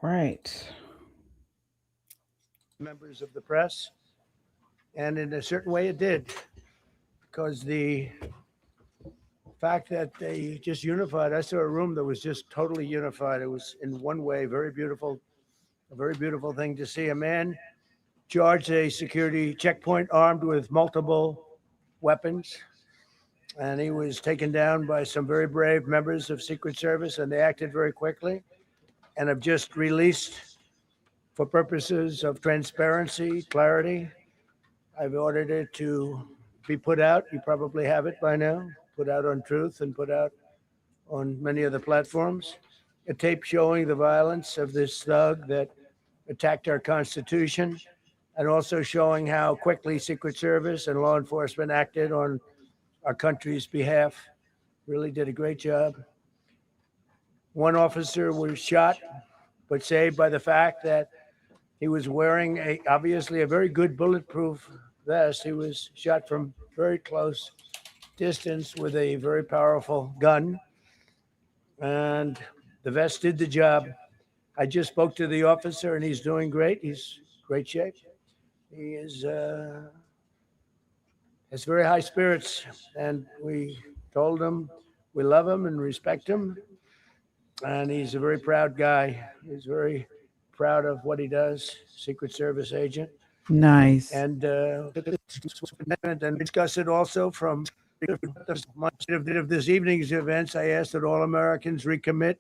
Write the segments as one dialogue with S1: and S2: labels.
S1: Right.
S2: Members of the press, and in a certain way it did, because the fact that they just unified, I saw a room that was just totally unified. It was in one way very beautiful, a very beautiful thing to see. A man charged a security checkpoint armed with multiple weapons, and he was taken down by some very brave members of Secret Service, and they acted very quickly and have just released, for purposes of transparency, clarity. I've ordered it to be put out. You probably have it by now, put out on Truth and put out on many other platforms. A tape showing the violence of this thug that attacked our Constitution, and also showing how quickly Secret Service and law enforcement acted on our country's behalf. Really did a great job. One officer was shot, but saved by the fact that he was wearing obviously a very good bulletproof vest. He was shot from very close distance with a very powerful gun, and the vest did the job. I just spoke to the officer, and he's doing great. He's great shape. He is has very high spirits, and we told him we love him and respect him, and he's a very proud guy. He's very proud of what he does, Secret Service agent.
S1: Nice.
S2: And discuss it also from of this evening's events. I asked that all Americans recommit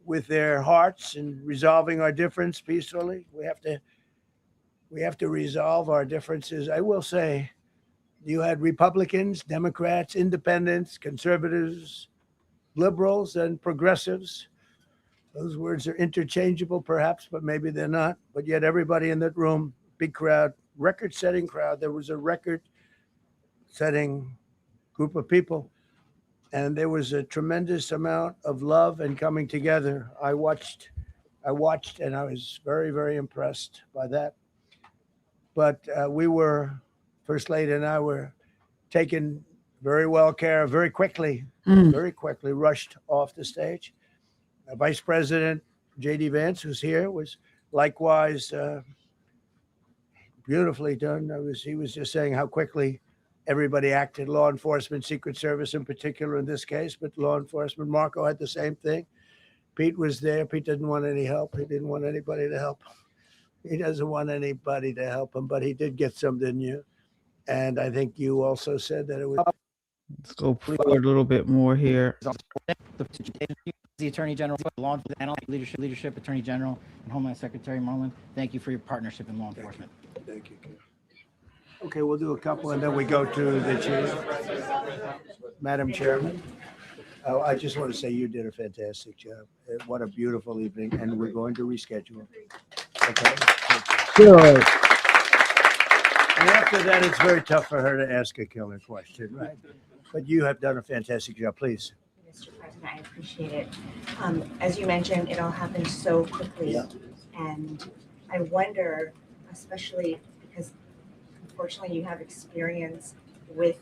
S2: with their hearts in resolving our difference peacefully. We have to resolve our differences. I will say, you had Republicans, Democrats, independents, conservatives, liberals, and progressives. Those words are interchangeable, perhaps, but maybe they're not. But yet, everybody in that room, big crowd, record-setting crowd. There was a record-setting group of people, and there was a tremendous amount of love and coming together. I watched, and I was very, very impressed by that. But First Lady and I were taken very well care of very quickly, rushed off the stage. Vice President J.D. Vance, who's here, was likewise beautifully done. He was just saying how quickly everybody acted, law enforcement, Secret Service in particular in this case, but law enforcement. Marco had the same thing. Pete was there. Pete didn't want any help. He didn't want anybody to help. He doesn't want anybody to help him, but he did get some, didn't you? And I think you also said that it was.
S1: Let's go forward a little bit more here.
S3: The Attorney General, Law Enforcement Leadership, Attorney General, and Homeland Secretary Merlin, thank you for your partnership in law enforcement.
S2: Thank you. Okay, we'll do a couple, and then we go to the chief. Madam Chairman, I just want to say you did a fantastic job. What a beautiful evening, and we're going to reschedule. Okay?
S1: Good.
S2: And after that, it's very tough for her to ask a killer question, right? But you have done a fantastic job. Please.
S4: Mr. President, I appreciate it. As you mentioned, it all happened so quickly.
S2: Yeah.
S4: And I wonder, especially because unfortunately you have experience with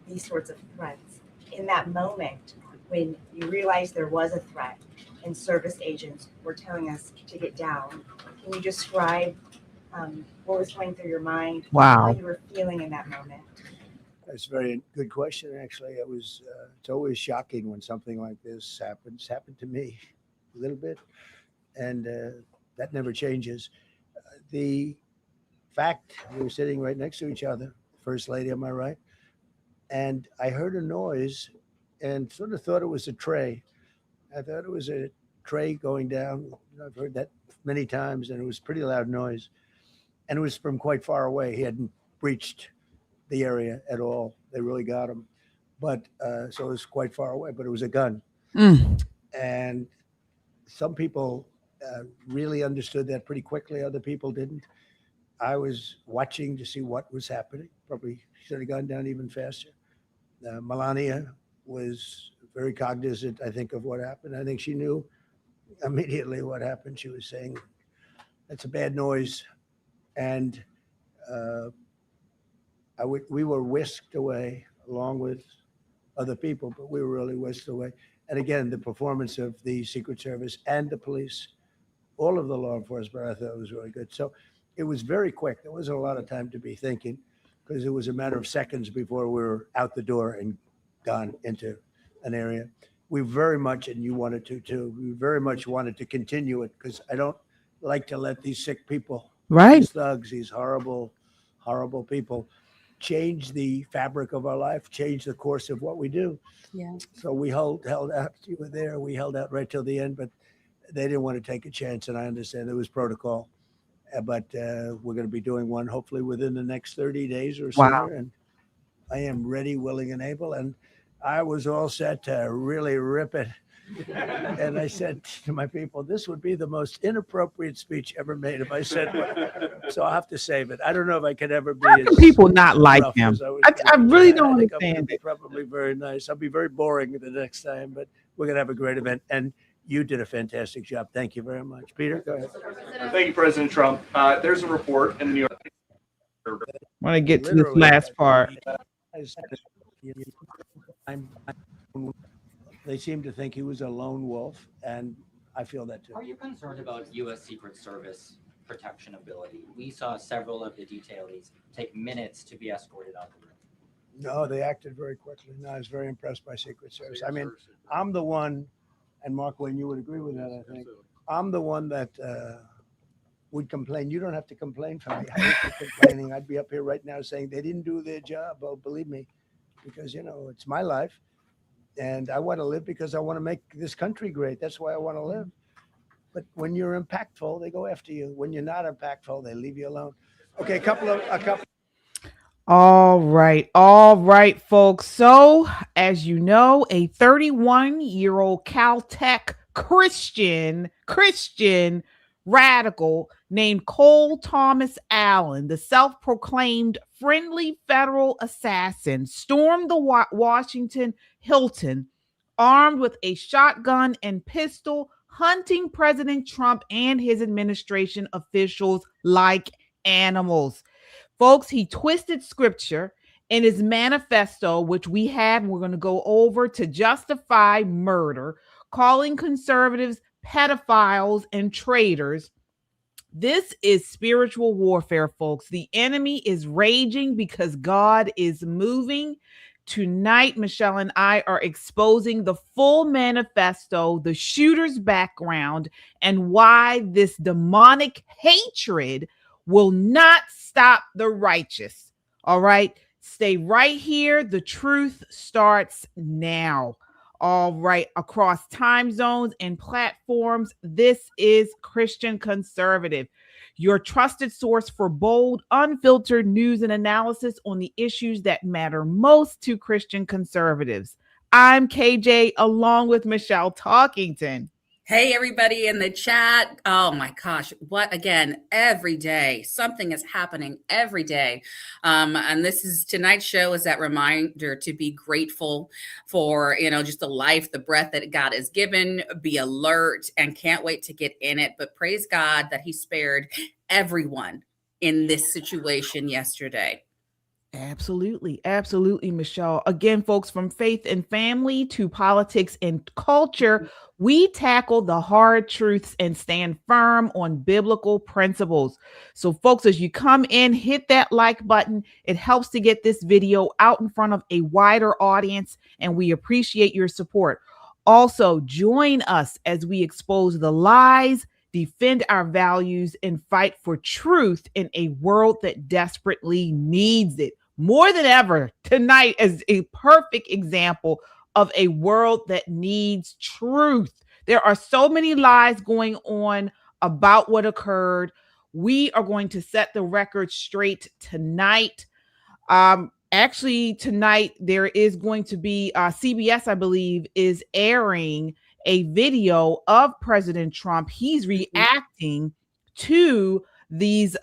S4: these sorts of threats, in that moment when you realized there was a threat and service agents were telling us to get down, can you describe what was going through your mind, how you were feeling in that moment?
S2: That's a very good question, actually. It's always shocking when something like this happens. Happened to me a little bit, and that never changes. The fact we were sitting right next to each other, First Lady on my right, and I heard a noise and sort of thought it was a tray. I thought it was a tray going down. I've heard that many times, and it was a pretty loud noise. And it was from quite far away. He hadn't breached the area at all. They really got him. But so it was quite far away, but it was a gun. And some people really understood that pretty quickly. Other people didn't. I was watching to see what was happening. Probably should have gone down even faster. Melania was very cognizant, I think, of what happened. I think she knew immediately what happened. She was saying, that's a bad noise. And we were whisked away along with other people, but we were really whisked away. And again, the performance of the Secret Service and the police all of the law enforcement. I thought it was really good. So it was very quick. There wasn't a lot of time to be thinking because it was a matter of seconds before we were out the door and gone into an area. We very much, and you wanted to too, we very much wanted to continue it because I don't like to let these sick people,
S1: Right.
S2: these thugs, these horrible, horrible people change the fabric of our life, change the course of what we do.
S5: Yeah.
S2: So we held out. You were there. We held out right till the end, but they didn't want to take a chance, and I understand there was protocol. But we're going to be doing one hopefully within the next 30 days or
S1: Wow.
S2: sooner, and I am ready, willing, and able. And I was all set to really rip it. And I said to my people, this would be the most inappropriate speech ever made if I said what. So I'll have to save it. I don't know if I could ever be
S1: How can
S2: as
S1: people not like
S2: rough
S1: him?
S2: as was
S1: I
S2: gonna be.
S1: really don't
S2: I think I'm gonna
S1: understand
S2: be
S1: it.
S2: probably very nice. I'll be very boring the next time, but we're going to have a great event. And you did a fantastic job. Thank you very much. Peter, go ahead.
S6: Thank you, President Trump. There's a report in the New York.
S1: I want to get to this
S2: Literally,
S1: last part.
S2: I said, they seem to think he was a lone wolf, and I feel that too.
S7: Are you concerned about U.S. Secret Service protection ability? We saw several of the detailees take minutes to be escorted out the room.
S2: No, they acted very quickly. No, I was very impressed by Secret Service. I mean, I'm the one, and Mark Wayne, you would agree with that, I think. I'm the one that would complain. You don't have to complain for me. I would be complaining. I'd be up here right now saying they didn't do their job. Oh, believe me, because, you know, it's my life. And I want to live because I want to make this country great. That's why I want to live. But when you're impactful, they go after you. When you're not impactful, they leave you alone. Okay, a couple.
S1: All right, folks. So, as you know, a 31-year-old Caltech Christian radical named Cole Thomas Allen, the self-proclaimed friendly federal assassin, stormed the Washington Hilton armed with a shotgun and pistol, hunting President Trump and his administration officials like animals. Folks, he twisted scripture in his manifesto, which we have, we're going to go over to justify murder, calling conservatives pedophiles and traitors. This is spiritual warfare, folks. The enemy is raging because God is moving. Tonight, Michelle and I are exposing the full manifesto, the shooter's background, and why this demonic hatred will not stop the righteous. All right. Stay right here. The truth starts now. All right. Across time zones and platforms, this is Christian Conservative, your trusted source for bold, unfiltered news and analysis on the issues that matter most to Christian conservatives. I'm KJ, along with Michelle Talkington.
S5: Hey, everybody in the chat. Oh my gosh. What again? Every day, something is happening every day. And tonight's show is that reminder to be grateful for, just the life, the breath that God has given, be alert, and can't wait to get in it. But praise God that he spared everyone in this situation yesterday.
S1: Absolutely. Absolutely, Michelle. Again, folks, from faith and family to politics and culture, we tackle the hard truths and stand firm on biblical principles. So, folks, as you come in, hit that like button. It helps to get this video out in front of a wider audience, and we appreciate your support. Also, join us as we expose the lies, defend our values, and fight for truth in a world that desperately needs it. More than ever, tonight is a perfect example of a world that needs truth. There are so many lies going on about what occurred. We are going to set the record straight tonight. Actually, tonight there is going to be CBS, I believe, is airing a video of President Trump. He's reacting to this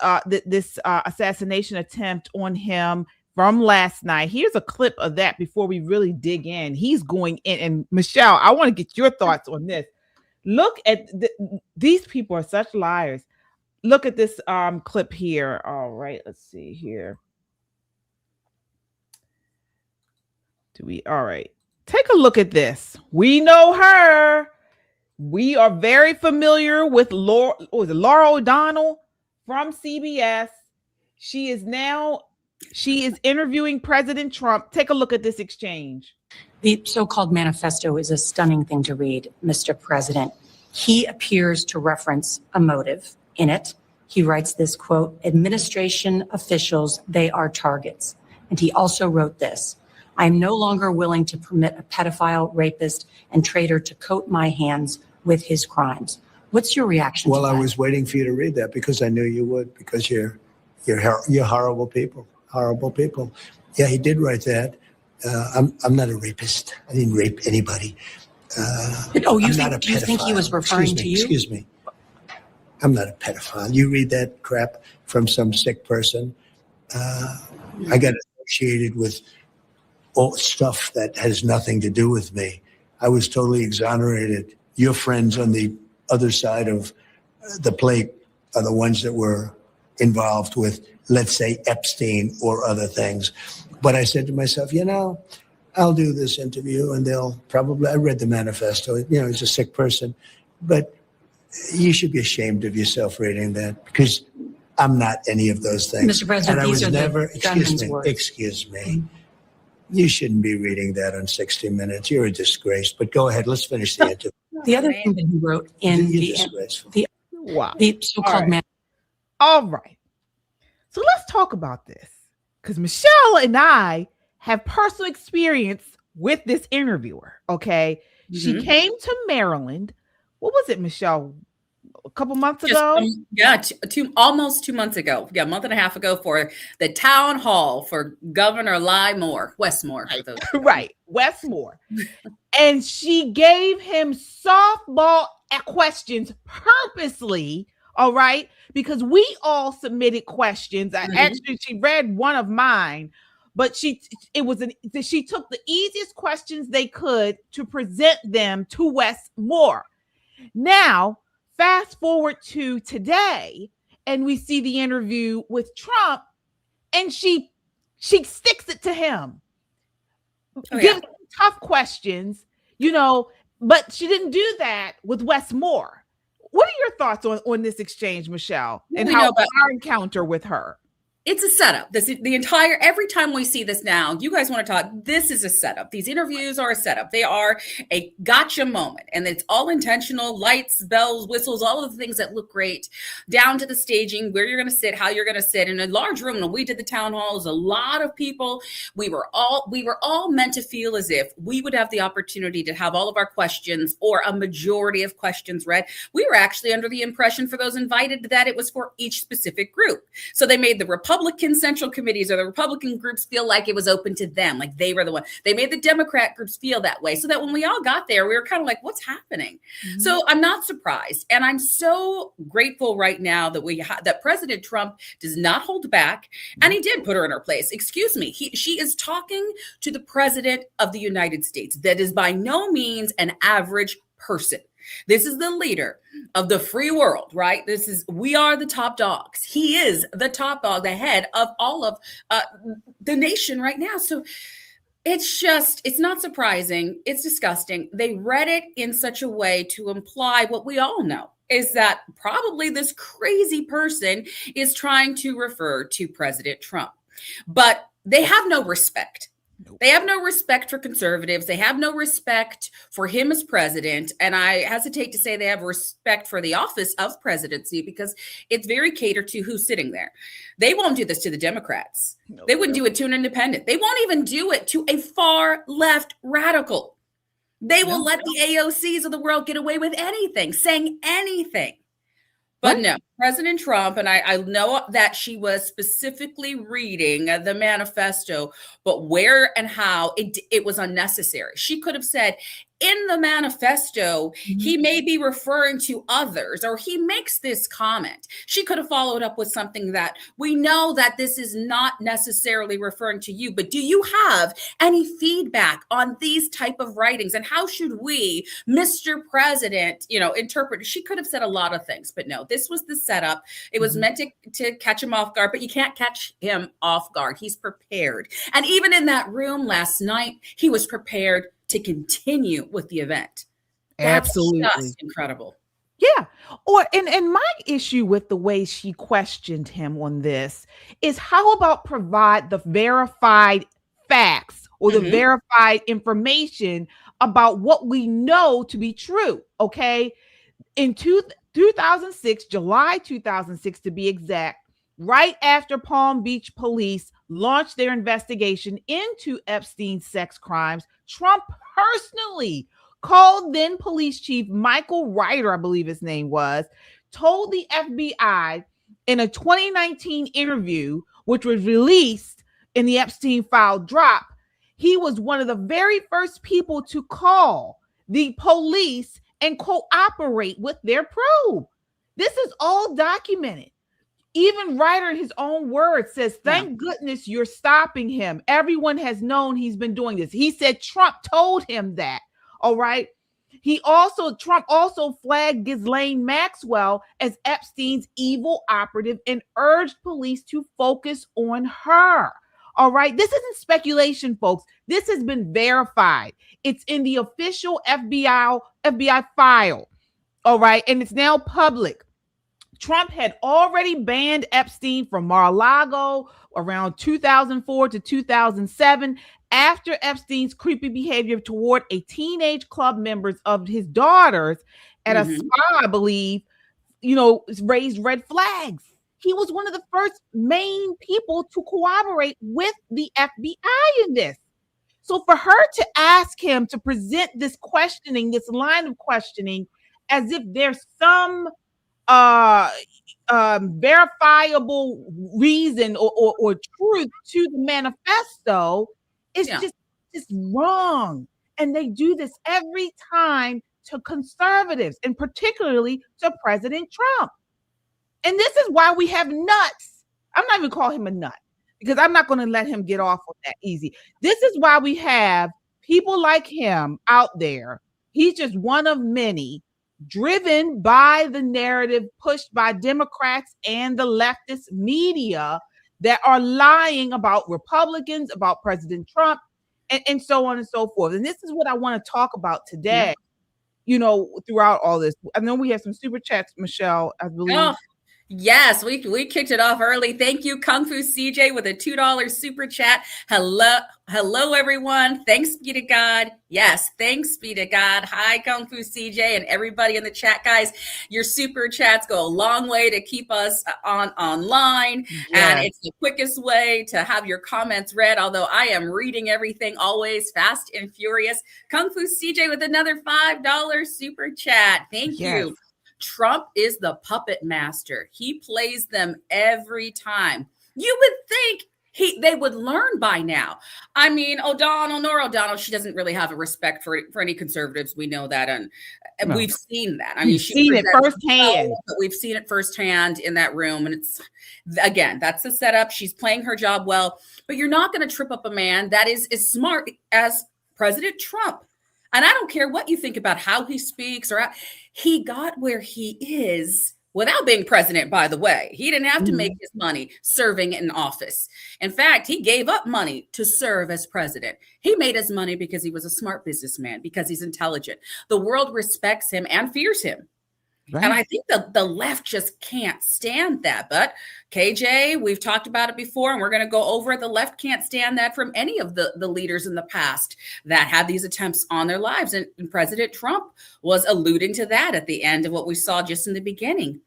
S1: assassination attempt on him from last night. Here's a clip of that before we really dig in. He's going in. And Michelle, I want to get your thoughts on this. Look at these people are such liars. Look at this clip here. All right, let's see here. All right. Take a look at this. We know her. We are very familiar with Laura O'Donnell from CBS. She is interviewing President Trump. Take a look at this exchange.
S8: The so-called manifesto is a stunning thing to read, Mr. President. He appears to reference a motive in it. He writes this quote, administration officials, they are targets. And he also wrote this, I am no longer willing to permit a pedophile, rapist, and traitor to coat my hands with his crimes. What's your reaction to that?
S2: Well, I was waiting for you to read that because I knew you would, because you're horrible people, horrible people. Yeah, he did write that. I'm not a rapist. I didn't rape anybody.
S8: Do you think he was referring to you?
S2: Excuse me. I'm not a pedophile. You read that crap from some sick person. I got associated with all stuff that has nothing to do with me. I was totally exonerated. Your friends on the other side of the plate are the ones that were involved with, let's say, Epstein or other things. But I said to myself, I'll do this interview and I read the manifesto, he's a sick person, but you should be ashamed of yourself reading that because I'm not any of those things.
S8: Mr. President,
S2: and I was never,
S8: words.
S2: Excuse me. You shouldn't be reading that on 60 Minutes. You're a disgrace. But go ahead. Let's finish the interview.
S8: The other thing that he wrote in the so-called man.
S1: All right. So let's talk about this because Michelle and I have personal experience with this interviewer. Okay. She came to Maryland. What was it, Michelle? A couple months ago?
S5: Almost 2 months ago. Yeah, a month and a half ago for the town hall for Governor Westmore.
S1: Right, Westmore. And she gave him softball questions purposely, all right? Because we all submitted questions. Actually, she read one of mine, but she took the easiest questions they could to present them to Westmore. Now, fast forward to today, and we see the interview with Trump, and she sticks it to him. Gives him tough questions, but she didn't do that with Westmore. What are your thoughts on this exchange, Michelle, and how our encounter with her?
S5: It's a setup. Every time we see this now, you guys want to talk, this is a setup. These interviews are a setup. They are a gotcha moment, and it's all intentional, lights, bells, whistles, all of the things that look great, down to the staging, where you're going to sit, how you're going to sit in a large room. When we did the town hall, there's a lot of people. We were all meant to feel as if we would have the opportunity to have all of our questions or a majority of questions read. We were actually under the impression for those invited that it was for each specific group. So they made the Republican Central Committees or the Republican groups feel like it was open to them, like they were the one. They made the Democrat groups feel that way, so that when we all got there, we were kind of like, what's happening? So I'm not surprised. And I'm so grateful right now that that President Trump does not hold back. And he did put her in her place. Excuse me. She is talking to the President of the United States. That is by no means an average person. This is the leader of the free world, right? We are the top dogs. He is the top dog, the head of all of the nation right now. So it's not surprising. It's disgusting. They read it in such a way to imply what we all know is that probably this crazy person is trying to refer to President Trump, but they have no respect. They have no respect for conservatives. They have no respect for him as president. And I hesitate to say they have respect for the office of presidency because it's very catered to who's sitting there. They won't do this to the Democrats. They wouldn't do it to an independent. They won't even do it to a far left radical. They will let the AOCs of the world get away with anything, saying anything. But no, President Trump, and I know that she was specifically reading the manifesto, but where and how it was unnecessary. She could have said, in the manifesto, he may be referring to others, or he makes this comment. She could have followed up with something that we know that this is not necessarily referring to you, but do you have any feedback on these type of writings? And how should we, Mr. President, interpret? She could have said a lot of things, but no, this was the setup. It was meant to catch him off guard, but you can't catch him off guard. He's prepared. And even in that room last night, he was prepared to continue with the event. That's
S1: Absolutely.
S5: just incredible.
S1: Yeah. Or and my issue with the way she questioned him on this is how about provide the verified facts or the
S5: Mhm.
S1: verified information about what we know to be true, okay? In 2006, July 2006 to be exact, right after Palm Beach police launched their investigation into Epstein's sex crimes, Trump personally called then police chief Michael Ryder, I believe his name was, told the FBI in a 2019 interview, which was released in the Epstein file drop, he was one of the very first people to call the police and cooperate with their probe. This is all documented. Even Ryder, in his own words, says, thank goodness you're stopping him. Everyone has known he's been doing this. He said Trump told him that. All right. Trump also flagged Ghislaine Maxwell as Epstein's evil operative and urged police to focus on her. All right. This isn't speculation, folks. This has been verified. It's in the official FBI file. All right. And it's now public. Trump had already banned Epstein from Mar-a-Lago around 2004 to 2007 after Epstein's creepy behavior toward a teenage club members of his daughters at a spa, I believe, raised red flags. He was one of the first main people to cooperate with the FBI in this. So for her to ask him to present this line of questioning, as if there's some verifiable reason or truth to the manifesto, is just wrong. And they do this every time to conservatives, and particularly to President Trump. And this is why we have nuts. I'm not even calling him a nut, because I'm not going to let him get off on that easy. This is why we have people like him out there. He's just one of many, driven by the narrative pushed by Democrats and the leftist media that are lying about Republicans, about President Trump, and so on and so forth. And this is what I want to talk about today, throughout all this. I know we have some super chats, Michelle, I believe.
S5: Oh, yes, we kicked it off early. Thank you, Kung Fu CJ, with a $2 super chat. Hello, everyone. Thanks be to God. Yes, thanks be to God. Hi, Kung Fu CJ, and everybody in the chat, guys. Your super chats go a long way to keep us online, and it's the quickest way to have your comments read. Although I am reading everything always fast and furious. Kung Fu CJ with another $5 super chat. Thank you. Trump is the puppet master. He plays them every time. You would think they would learn by now. I mean, Nora O'Donnell, she doesn't really have a respect for any conservatives. We know that, and we've seen that. I mean,
S1: she's seen it firsthand.
S5: But we've seen it firsthand in that room, and it's, again, that's the setup. She's playing her job well, but you're not going to trip up a man that is as smart as President Trump. And I don't care what you think about how he speaks he got where he is without being president, by the way. He didn't have to make his money serving in office. In fact, he gave up money to serve as president. He made his money because he was a smart businessman, because he's intelligent. The world respects him and fears him. Right. And I think the left just can't stand that. But KJ, we've talked about it before, and we're going to go over it. The left can't stand that from any of the leaders in the past that had these attempts on their lives. And President Trump was alluding to that at the end of what we saw just in the beginning.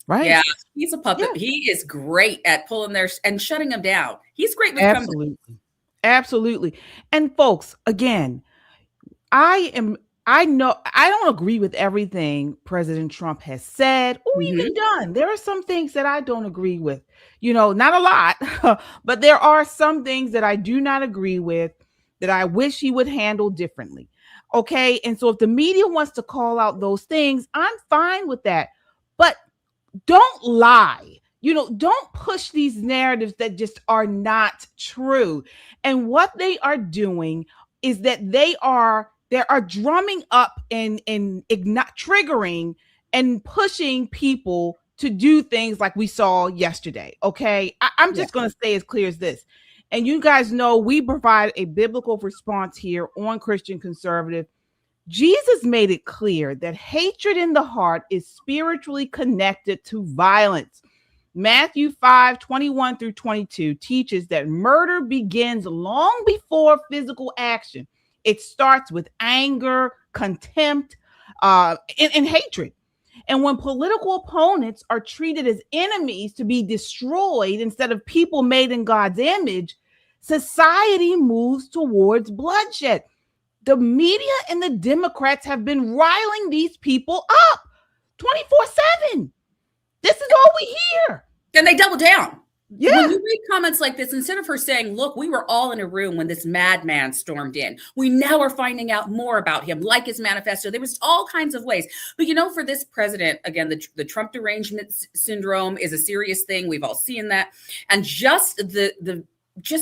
S1: Right.
S5: Yeah, he's a puppet. Yeah. He is great at pulling and shutting them down. He's great with
S1: Absolutely. And folks, again, I know I don't agree with everything President Trump has said or even done. There are some things that I don't agree with, not a lot, but there are some things that I do not agree with that I wish he would handle differently. Okay. And so if the media wants to call out those things, I'm fine with that, but don't lie. Don't push these narratives that just are not true. And what they are doing is that they are drumming up and triggering and pushing people to do things like we saw yesterday. Okay. I'm just going to say as clear as this. And you guys know we provide a biblical response here on Christian Conservative. Jesus made it clear that hatred in the heart is spiritually connected to violence. Matthew 5:21 through 22 teaches that murder begins long before physical action. It starts with anger, contempt, and hatred. And when political opponents are treated as enemies to be destroyed instead of people made in God's image, society moves towards bloodshed. The media and the Democrats have been riling these people up 24/7. This is all we hear.
S5: And they double down.
S1: Yeah.
S5: When you read comments like this, instead of her saying, look, we were all in a room when this madman stormed in. We now are finding out more about him, like his manifesto. There was all kinds of ways. But, for this president, again, the Trump derangement syndrome is a serious thing. We've all seen that. And just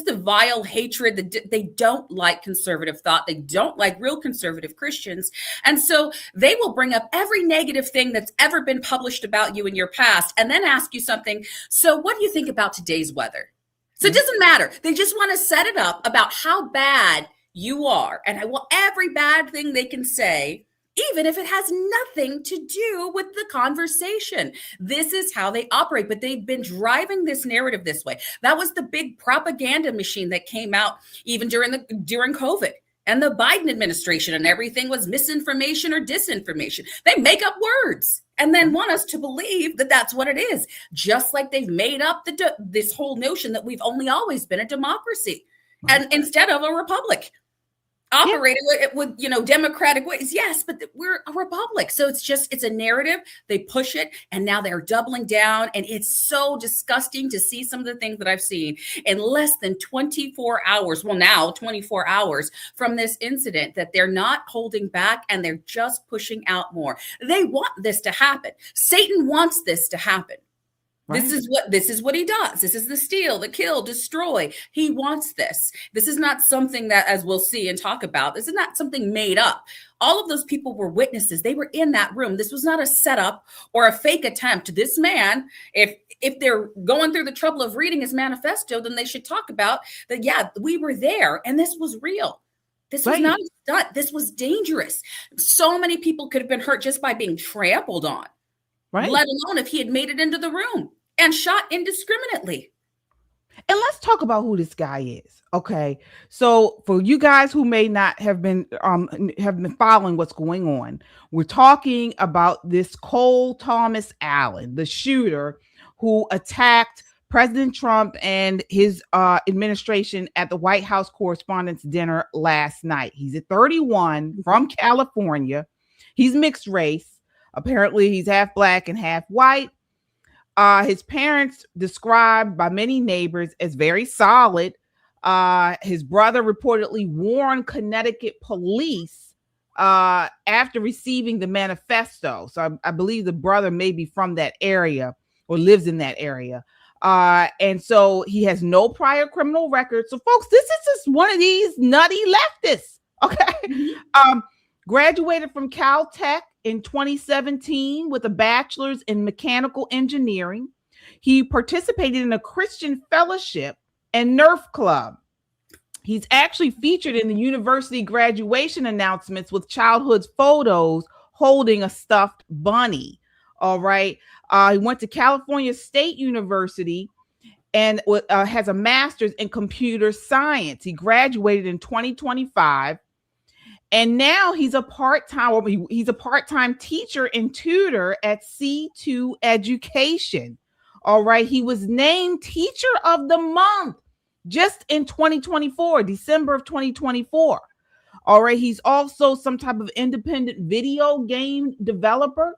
S5: the vile hatred that they don't like conservative thought. They don't like real conservative Christians. And so they will bring up every negative thing that's ever been published about you in your past and then ask you something. So what do you think about today's weather? So it doesn't matter. They just want to set it up about how bad you are. And I want every bad thing they can say, even if it has nothing to do with the conversation. This is how they operate, but they've been driving this narrative this way. That was the big propaganda machine that came out even during COVID and the Biden administration, and everything was misinformation or disinformation. They make up words and then want us to believe that that's what it is, just like they've made up this whole notion that we've only always been a democracy and instead of a republic. Operating with democratic ways. Yes, but we're a republic. So it's a narrative. They push it and now they're doubling down. And it's so disgusting to see some of the things that I've seen in less than 24 hours. Well, now 24 hours from this incident, that they're not holding back and they're just pushing out more. They want this to happen. Satan wants this to happen. Right. This is what he does. This is the steal, the kill, destroy. He wants this. This is not something that, as we'll see and talk about, this is not something made up. All of those people were witnesses. They were in that room. This was not a setup or a fake attempt. This man, if they're going through the trouble of reading his manifesto, then they should talk about that. Yeah, we were there and this was real. This was not a stunt. This was dangerous. So many people could have been hurt just by being trampled on. Right. Let alone if he had made it into the room and shot indiscriminately.
S1: And let's talk about who this guy is. Okay. So for you guys who may not have been following what's going on, we're talking about this Cole Thomas Allen, the shooter who attacked President Trump and his administration at the White House Correspondents' dinner last night. He's at 31 from California. He's mixed race. Apparently, he's half black and half white. His parents described by many neighbors as very solid. His brother reportedly warned Connecticut police after receiving the manifesto. So I believe the brother may be from that area or lives in that area. And so he has no prior criminal record. So, folks, this is just one of these nutty leftists. Okay. Graduated from Caltech in 2017 with a bachelor's in mechanical engineering. He participated in a Christian fellowship and Nerf club. He's actually featured in the university graduation announcements with childhood photos holding a stuffed bunny. All right. He went to California State University and has a master's in computer science. He graduated in 2025. And now he's a part-time teacher and tutor at C2 Education. All right. He was named Teacher of the Month just in 2024, December of 2024. All right. He's also some type of independent video game developer.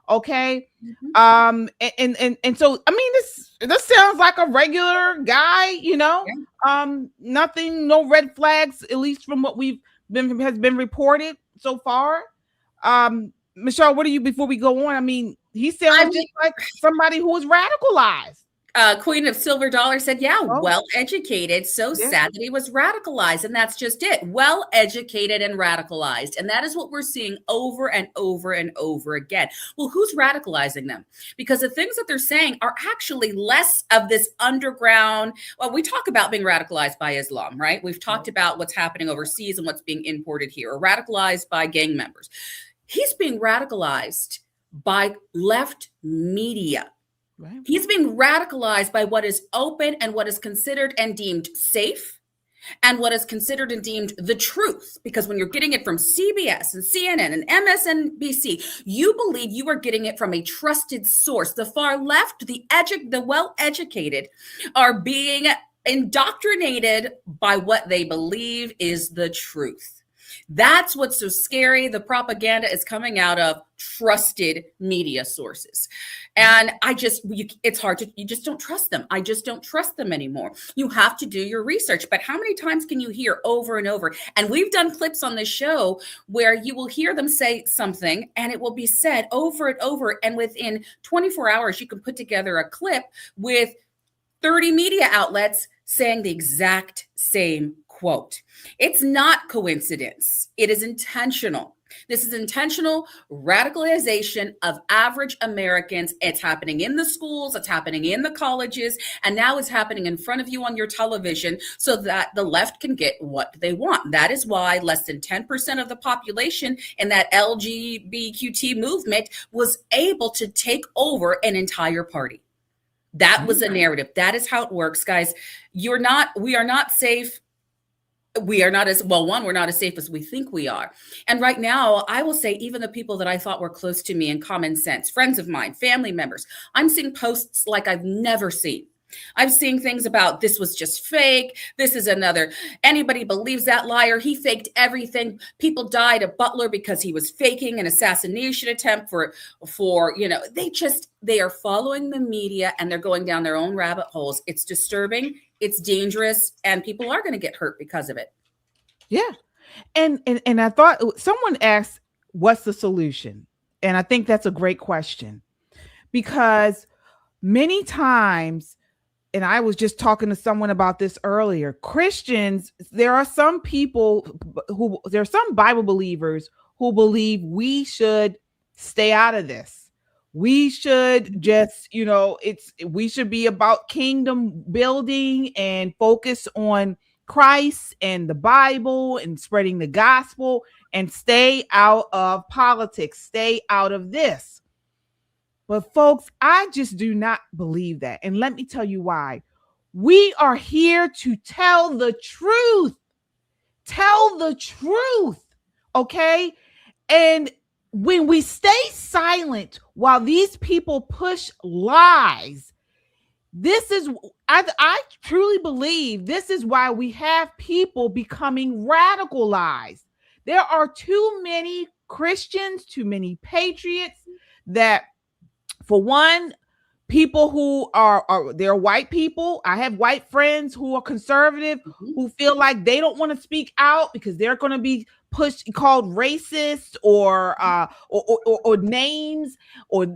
S1: Okay. And so, I mean, this sounds like a regular guy, nothing, no red flags, at least from what has been reported so far. Michelle, before we go on? I mean, he sounds just like somebody who was radicalized.
S5: Queen of Silver Dollar said, yeah,
S1: Oh.
S5: well educated. So
S1: Yeah.
S5: sad that he was radicalized. And that's just it. Well educated and radicalized. And that is what we're seeing over and over and over again. Well, who's radicalizing them? Because the things that they're saying are actually less of this underground. Well, we talk about being radicalized by Islam, right? We've talked about what's happening overseas and what's being imported here, or radicalized by gang members. He's being radicalized by left media.
S1: Right.
S5: He's being radicalized by what is open and what is considered and deemed safe and what is considered and deemed the truth. Because when you're getting it from CBS and CNN and MSNBC, you believe you are getting it from a trusted source. The far left, the well-educated are being indoctrinated by what they believe is the truth. That's what's so scary. The propaganda is coming out of trusted media sources. And it's hard to, you just don't trust them. I just don't trust them anymore. You have to do your research. But how many times can you hear over and over? And we've done clips on this show where you will hear them say something and it will be said over and over. And within 24 hours, you can put together a clip with 30 media outlets saying the exact same quote. It's not coincidence. It is intentional. This is intentional radicalization of average Americans. It's happening in the schools, it's happening in the colleges, and now it's happening in front of you on your television so that the left can get what they want. That is why less than 10% of the population in that LGBTQ movement was able to take over an entire party. That was a narrative. That is how it works, guys. We are not safe. We are not as well, we're not as safe as we think we are. And right now, I will say, even the people that I thought were close to me in common sense, friends of mine, family members, I'm seeing posts like I've never seen. I'm seeing things about this was just fake. This is anybody believes that liar. He faked everything. People died at Butler because he was faking an assassination attempt for they are following the media and they're going down their own rabbit holes. It's disturbing. It's dangerous. And people are going to get hurt because of it.
S1: Yeah. And I thought someone asked, what's the solution? And I think that's a great question, because many times, and I was just talking to someone about this earlier, Christians, there are some Bible believers who believe we should stay out of this. We should just, we should be about kingdom building and focus on Christ and the Bible and spreading the gospel and stay out of politics, stay out of this. But folks, I just do not believe that. And let me tell you why. We are here to tell the truth. Tell the truth. Okay? And when we stay silent while these people push lies, I truly believe this is why we have people becoming radicalized. There are too many Christians, too many patriots that, for one, people who they're white people. I have white friends who are conservative, who feel like they don't want to speak out because they're going to be called racist or names, or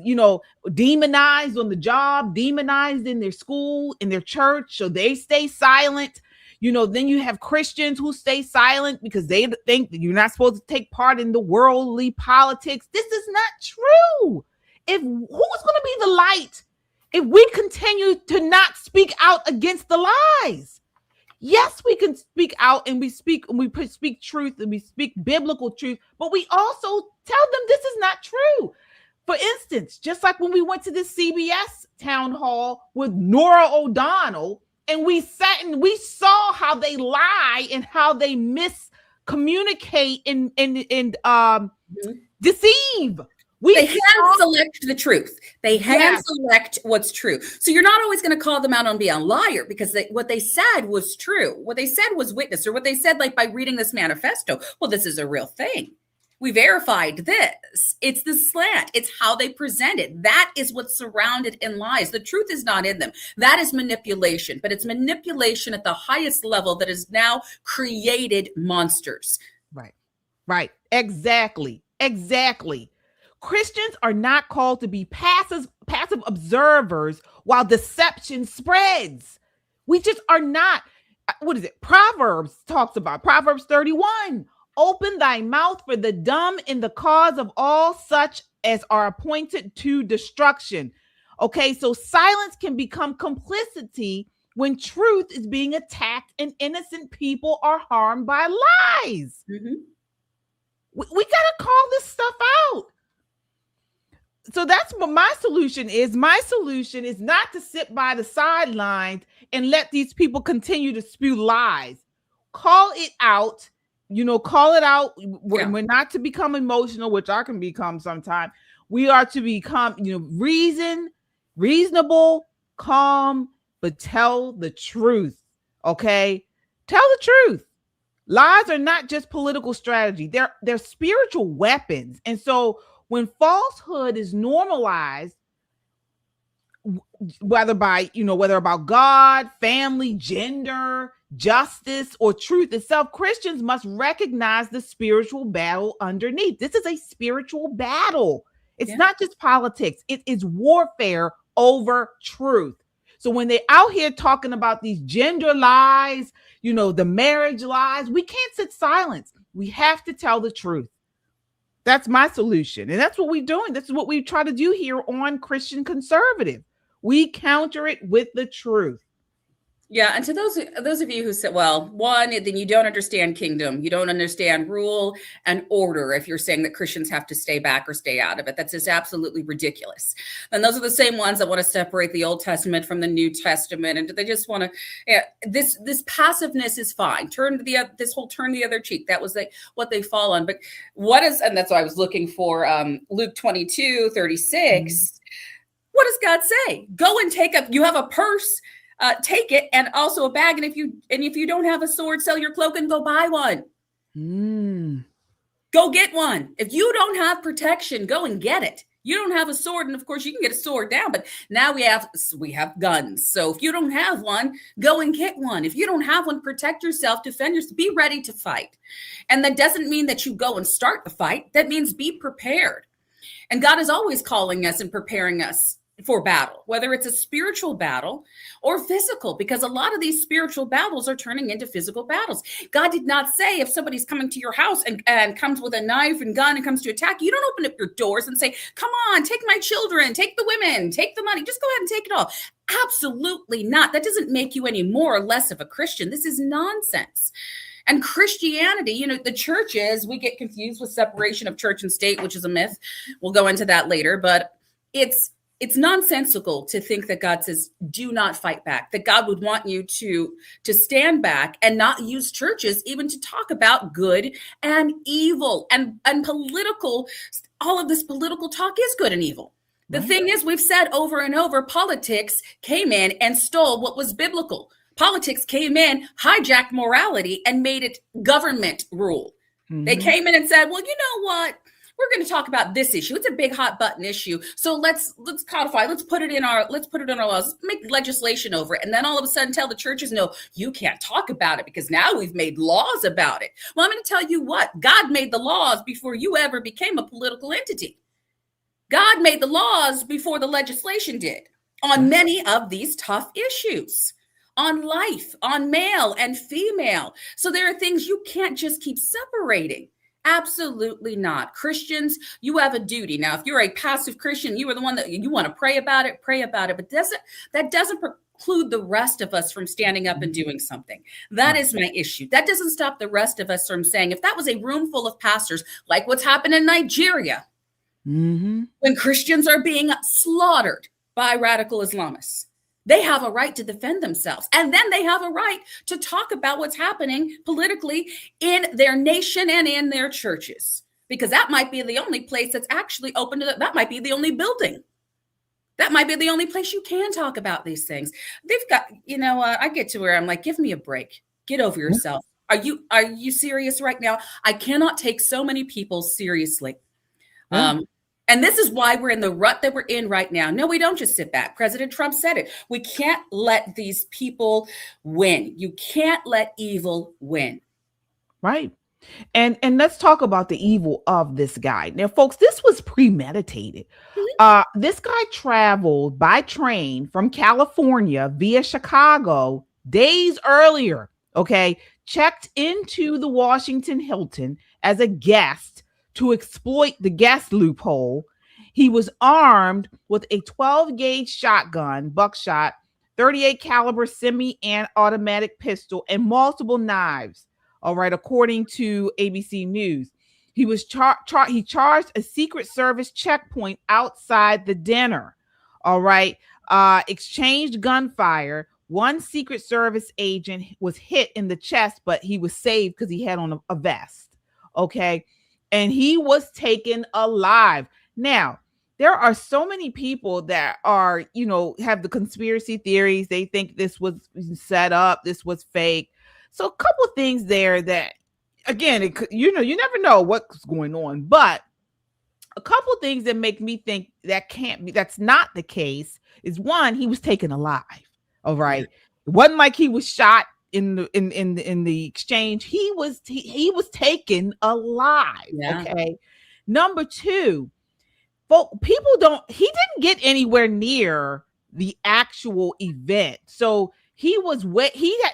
S1: demonized on the job, demonized in their school, in their church, so they stay silent. Then you have Christians who stay silent because they think that you're not supposed to take part in the worldly politics. This is not true. Who's going to be the light if we continue to not speak out against the lies? Yes, we can speak out and we speak truth and we speak biblical truth, but we also tell them this is not true. For instance, just like when we went to the CBS town hall with Norah O'Donnell, and we sat and we saw how they lie and how they miscommunicate and deceive.
S5: They hand select the truth. They hand select what's true. So you're not always going to call them out on being a liar, because what they said was true. What they said was witnessed, or what they said, like by reading this manifesto. Well, this is a real thing. We verified this. It's the slant. It's how they present it. That is what's surrounded in lies. The truth is not in them. That is manipulation, but it's manipulation at the highest level that has now created monsters.
S1: Right. Exactly. Christians are not called to be passive observers while deception spreads. We just are not. What is it? Proverbs talks about Proverbs 31. Open thy mouth for the dumb in the cause of all such as are appointed to destruction. Okay, so silence can become complicity when truth is being attacked and innocent people are harmed by lies.
S5: Mm-hmm.
S1: We got to call this stuff out. So that's what my solution is. My solution is not to sit by the sidelines and let these people continue to spew lies. Call it out. Call it out. We're not to become emotional, which I can become sometimes. We are to become, reasonable, calm, but tell the truth. Okay? Tell the truth. Lies are not just political strategy. They're spiritual weapons. And so when falsehood is normalized, whether about God, family, gender, justice, or truth itself, Christians must recognize the spiritual battle underneath. This is a spiritual battle. It's not just politics. It is warfare over truth. So when they're out here talking about these gender lies, the marriage lies, we can't sit silent. We have to tell the truth. That's my solution. And that's what we're doing. This is what we try to do here on Christian Conservative. We counter it with the truth.
S5: Yeah, and to those of you who said, well, one, then you don't understand kingdom. You don't understand rule and order if you're saying that Christians have to stay back or stay out of it. That's just absolutely ridiculous. And those are the same ones that want to separate the Old Testament from the New Testament. And they just want to, this passiveness is fine. Turn the other cheek. That was what they fall on. But and that's what I was looking for, Luke 22:36. Mm-hmm. What does God say? Go and you have a purse, take it, and also a bag. And if you don't have a sword, sell your cloak and go buy one. Go get one. If you don't have protection, go and get it. You don't have a sword, and of course you can get a sword now, but now we have guns. So if you don't have one, go and get one. If you don't have one, protect yourself, defend yourself, be ready to fight. And that doesn't mean that you go and start the fight. That means be prepared. And God is always calling us and preparing us for battle, whether it's a spiritual battle or physical, because a lot of these spiritual battles are turning into physical battles. God did not say if somebody's coming to your house and comes with a knife and gun and comes to attack, you don't open up your doors and say, come on, take my children, take the women, take the money, just go ahead and take it all. Absolutely not. That doesn't make you any more or less of a Christian. This is nonsense. And Christianity, the churches, we get confused with separation of church and state, which is a myth. We'll go into that later, but it's nonsensical to think that God says, do not fight back, that God would want you to stand back and not use churches even to talk about good and evil and political. All of this political talk is good and evil. The thing is, we've said over and over, politics came in and stole what was biblical. Politics came in, hijacked morality, and made it government rule. Mm-hmm. They came in and said, well, you know what? We're going to talk about this issue. It's a big hot button issue. So let's codify. Let's put it in our laws. Let's make legislation over it. And then all of a sudden tell the churches, no, you can't talk about it because now we've made laws about it. Well, I'm going to tell you what, God made the laws before you ever became a political entity. God made the laws before the legislation did on many of these tough issues, on life, on male and female. So there are things you can't just keep separating. Absolutely not. Christians, you have a duty. Now, if you're a passive Christian, you are the one that you want to pray about it. But that doesn't preclude the rest of us from standing up and doing something. That is my issue. That doesn't stop the rest of us from saying, if that was a room full of pastors, like what's happened in Nigeria, when Christians are being slaughtered by radical Islamists, they have a right to defend themselves. And then they have a right to talk about what's happening politically in their nation and in their churches, because that might be the only place that's actually open to that might be the only building. That might be the only place you can talk about these things. They've got, I get to where I'm like, give me a break. Get over yourself. Are you serious right now? I cannot take so many people seriously. And this is why we're in the rut that we're in right now. No, we don't just sit back. President Trump said it. We can't let these people win. You can't let evil win.
S1: Right. And let's talk about the evil of this guy. Now, folks, this was premeditated. This guy traveled by train from California via Chicago days earlier, okay, checked into the Washington Hilton as a guest to exploit the guest loophole. He was armed with a 12-gauge shotgun, buckshot, 38 caliber semi-automatic pistol, and multiple knives. All right, according to ABC News. He was he charged a Secret Service checkpoint outside the dinner. All right. Exchanged gunfire. One Secret Service agent was hit in the chest, but he was saved because he had on a vest. Okay. And he was taken alive. Now, there are so many people that are, have the conspiracy theories. They think this was set up, this was fake. So a couple of things there that, again, you never know what's going on, but a couple of things that make me think that's not the case is, one, he was taken alive. All right. It wasn't like he was shot in the exchange. He was taken alive.
S5: Yeah.
S1: Okay. Number two, he didn't get anywhere near the actual event. So he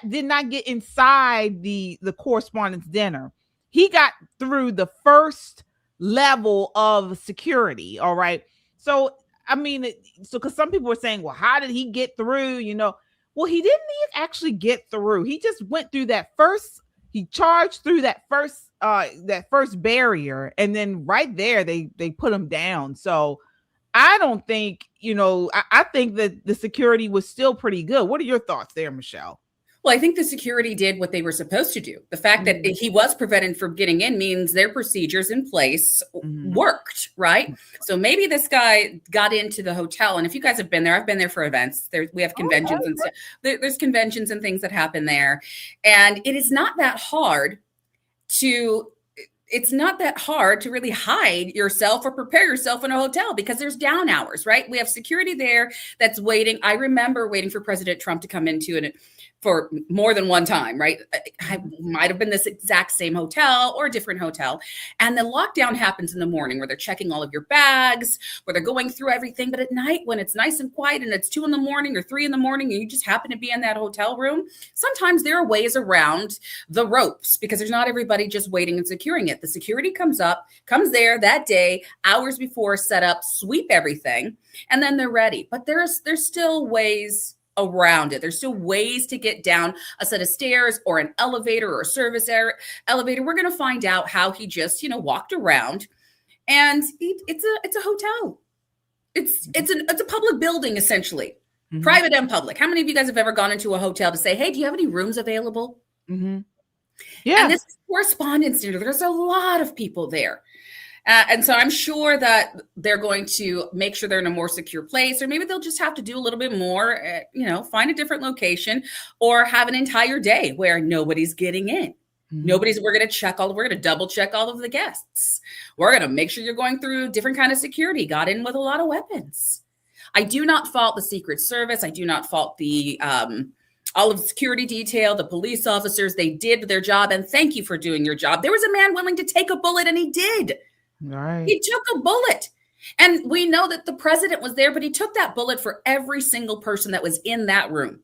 S1: did not get inside the Correspondents' dinner. He got through the first level of security. All right. So, I mean, because some people were saying, well, how did he get through? Well, he didn't even actually get through. He just went through he charged through that first barrier. And then right there, they put him down. So I don't think, I think that the security was still pretty good. What are your thoughts there, Michelle?
S5: Well, I think the security did what they were supposed to do. The fact that he was prevented from getting in means their procedures in place worked, right? So maybe this guy got into the hotel. And if you guys have been there, I've been there for events. We have conventions and stuff. There's conventions and things that happen there. And it is not that hard to really hide yourself or prepare yourself in a hotel because there's down hours, right? We have security there that's waiting. I remember waiting for President Trump to come into it for more than one time, right? I might have been this exact same hotel or a different hotel. And the lockdown happens in the morning where they're checking all of your bags, where they're going through everything. But at night, when it's nice and quiet and it's 2 a.m. or 3 a.m. and you just happen to be in that hotel room, sometimes there are ways around the ropes because there's not everybody just waiting and securing it. The security comes there that day, hours before setup, sweep everything, and then they're ready. But there's still ways around it. There's still ways to get down a set of stairs or an elevator or a service elevator. We're going to find out how he just, walked around, and it's a hotel. It's a public building, essentially, private and public. How many of you guys have ever gone into a hotel to say, hey, do you have any rooms available?
S1: Yeah.
S5: And this is Correspondents dinner. There's a lot of people there. And so I'm sure that they're going to make sure they're in a more secure place, or maybe they'll just have to do a little bit more, find a different location, or have an entire day where nobody's getting in. We're going to double check all of the guests. We're going to make sure you're going through different kind of security, got in with a lot of weapons. I do not fault the Secret Service. I do not fault the, all of the security detail, the police officers. They did their job, and thank you for doing your job. There was a man willing to take a bullet, and he did.
S1: Right.
S5: He took a bullet. And we know that the president was there, but he took that bullet for every single person that was in that room.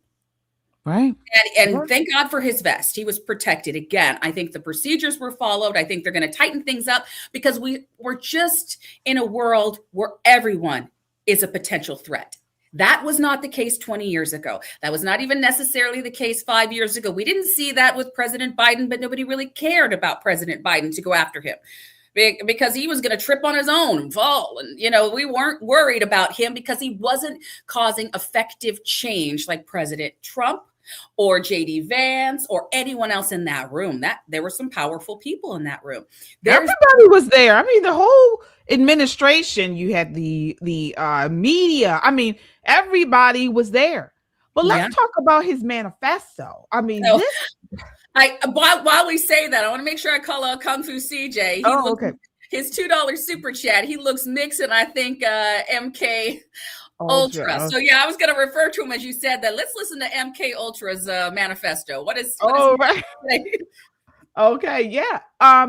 S1: Right.
S5: And thank God for his vest. He was protected. Again, I think the procedures were followed. I think they're going to tighten things up because we're just in a world where everyone is a potential threat. That was not the case 20 years ago. That was not even necessarily the case 5 years ago. We didn't see that with President Biden, but nobody really cared about President Biden to go after him, because he was going to trip on his own and fall. And, we weren't worried about him because he wasn't causing effective change like President Trump or JD Vance or anyone else in that room. That there were some powerful people in that room.
S1: Everybody was there. I mean, the whole administration, you had the media. I mean, everybody was there. But let's talk about his manifesto. I mean,
S5: while we say that, I want to make sure I call out Kung Fu CJ.
S1: Okay.
S5: His $2 super chat. He looks mixing, I think, MK Ultra. So I was going to refer to him as you said that. Let's listen to MK Ultra's manifesto. What is
S1: right. Okay, yeah.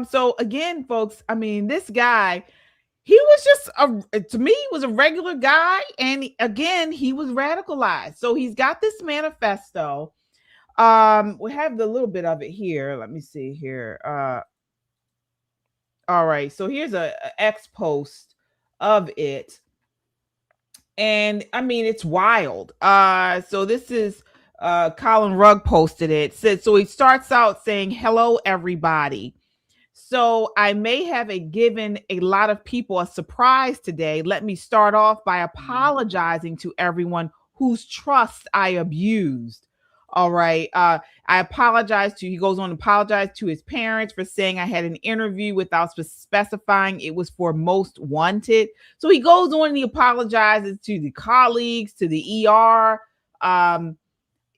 S1: So again, folks, I mean, this guy, he was just to me, he was a regular guy, and again, he was radicalized. So he's got this manifesto. We have the little bit of it here. Let me see here. All right, so here's a X post of it. And I mean, it's wild. So this is Colin Rugg posted it. Said so he starts out saying, "Hello, everybody. So I may have given a lot of people a surprise today. Let me start off by apologizing to everyone whose trust I abused. All right. I apologize to, he goes on to apologize to his parents for saying I had an interview without specifying it was for Most Wanted. So he goes on and he apologizes to the colleagues, to the ER.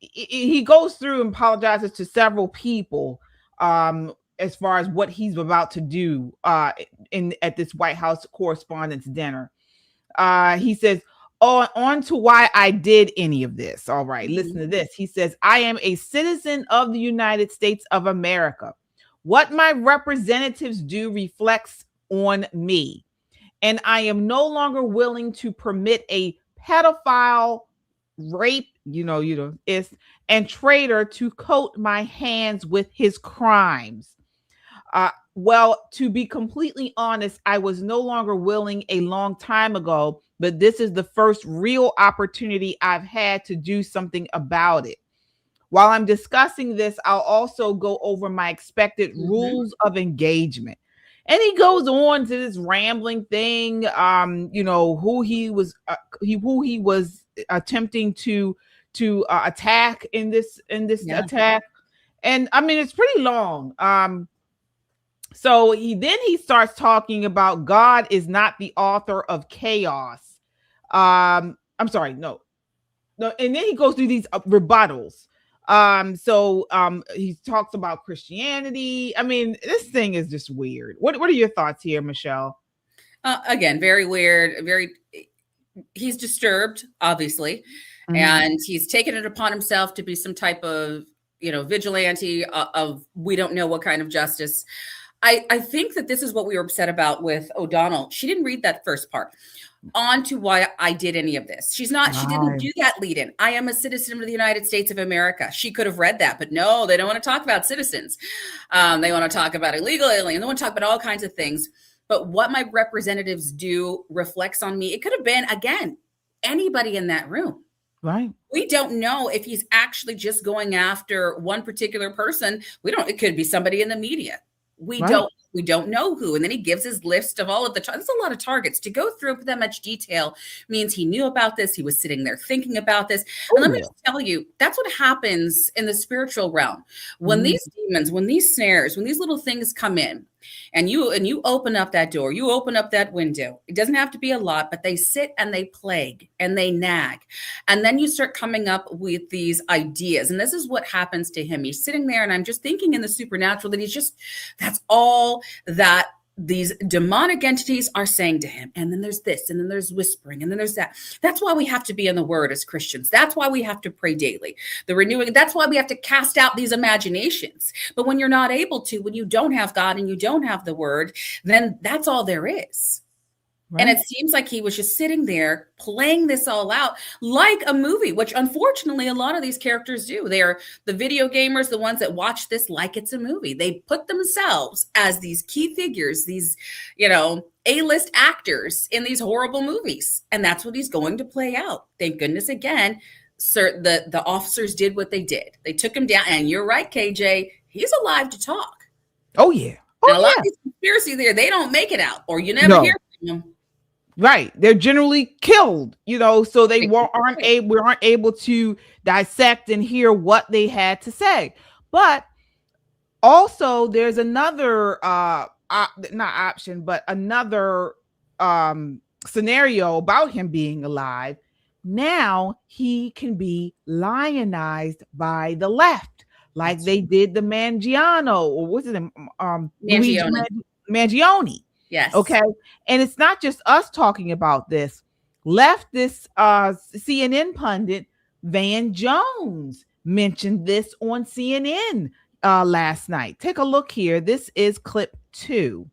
S1: He goes through and apologizes to several people. As far as what he's about to do at this White House Correspondents' dinner. He says, on to why I did any of this. All right, listen to this. He says, I am a citizen of the United States of America. What my representatives do reflects on me. And I am no longer willing to permit a pedophile, rape, and traitor to coat my hands with his crimes. Well, to be completely honest, I was no longer willing a long time ago, but this is the first real opportunity I've had to do something about it. While I'm discussing this, I'll also go over my expected rules of engagement. And he goes on to this rambling thing, who he was attempting to attack in this attack. And I mean, it's pretty long. So he starts talking about God is not the author of chaos. I'm sorry, no. And then he goes through these rebuttals. He talks about Christianity. I mean, this thing is just weird. What are your thoughts here, Michelle?
S5: Again, very weird. He's disturbed, obviously, and he's taken it upon himself to be some type of, vigilante of we don't know what kind of justice. I think that this is what we were upset about with O'Donnell. She didn't read that first part. On to why I did any of this. She didn't do that lead in. I am a citizen of the United States of America. She could have read that, but no, they don't want to talk about citizens. They want to talk about illegal aliens. They want to talk about all kinds of things. But what my representatives do reflects on me. It could have been, again, anybody in that room.
S1: Right.
S5: We don't know if he's actually just going after one particular person. It could be somebody in the media. We don't know who. And then he gives his list of all of there's a lot of targets. To go through that much detail means he knew about this. He was sitting there thinking about this. And let me just tell you, that's what happens in the spiritual realm. When these demons, when these snares, when these little things come in, and you open up that door, you open up that window. It doesn't have to be a lot, but they sit and they plague and they nag. And then you start coming up with these ideas. And this is what happens to him. He's sitting there, and I'm just thinking in the supernatural that that's all that these demonic entities are saying to him. And then there's this, and then there's whispering, and then there's that. That's why we have to be in the word as Christians. That's why we have to pray daily. The renewing, that's why we have to cast out these imaginations. But when you're not able to, when you don't have God and you don't have the word, then that's all there is. Right. And it seems like he was just sitting there playing this all out like a movie, which unfortunately a lot of these characters do. They are the video gamers, the ones that watch this like it's a movie. They put themselves as these key figures, these, A-list actors in these horrible movies. And that's what he's going to play out. Thank goodness again, sir, the officers did what they did. They took him down. And you're right, KJ, he's alive to talk.
S1: Oh, yeah.
S5: And a lot of these conspiracy there, they don't make it out, or you never hear from them.
S1: Right. They're generally killed, so they aren't able to dissect and hear what they had to say. But also there's another, not option, but another scenario about him being alive. Now he can be lionized by the left, like they did the Mangiano, or what's his name? Mangione.
S5: Yes.
S1: Okay. And it's not just us talking about this. Leftist CNN pundit Van Jones mentioned this on CNN last night. Take a look here. This is clip 2.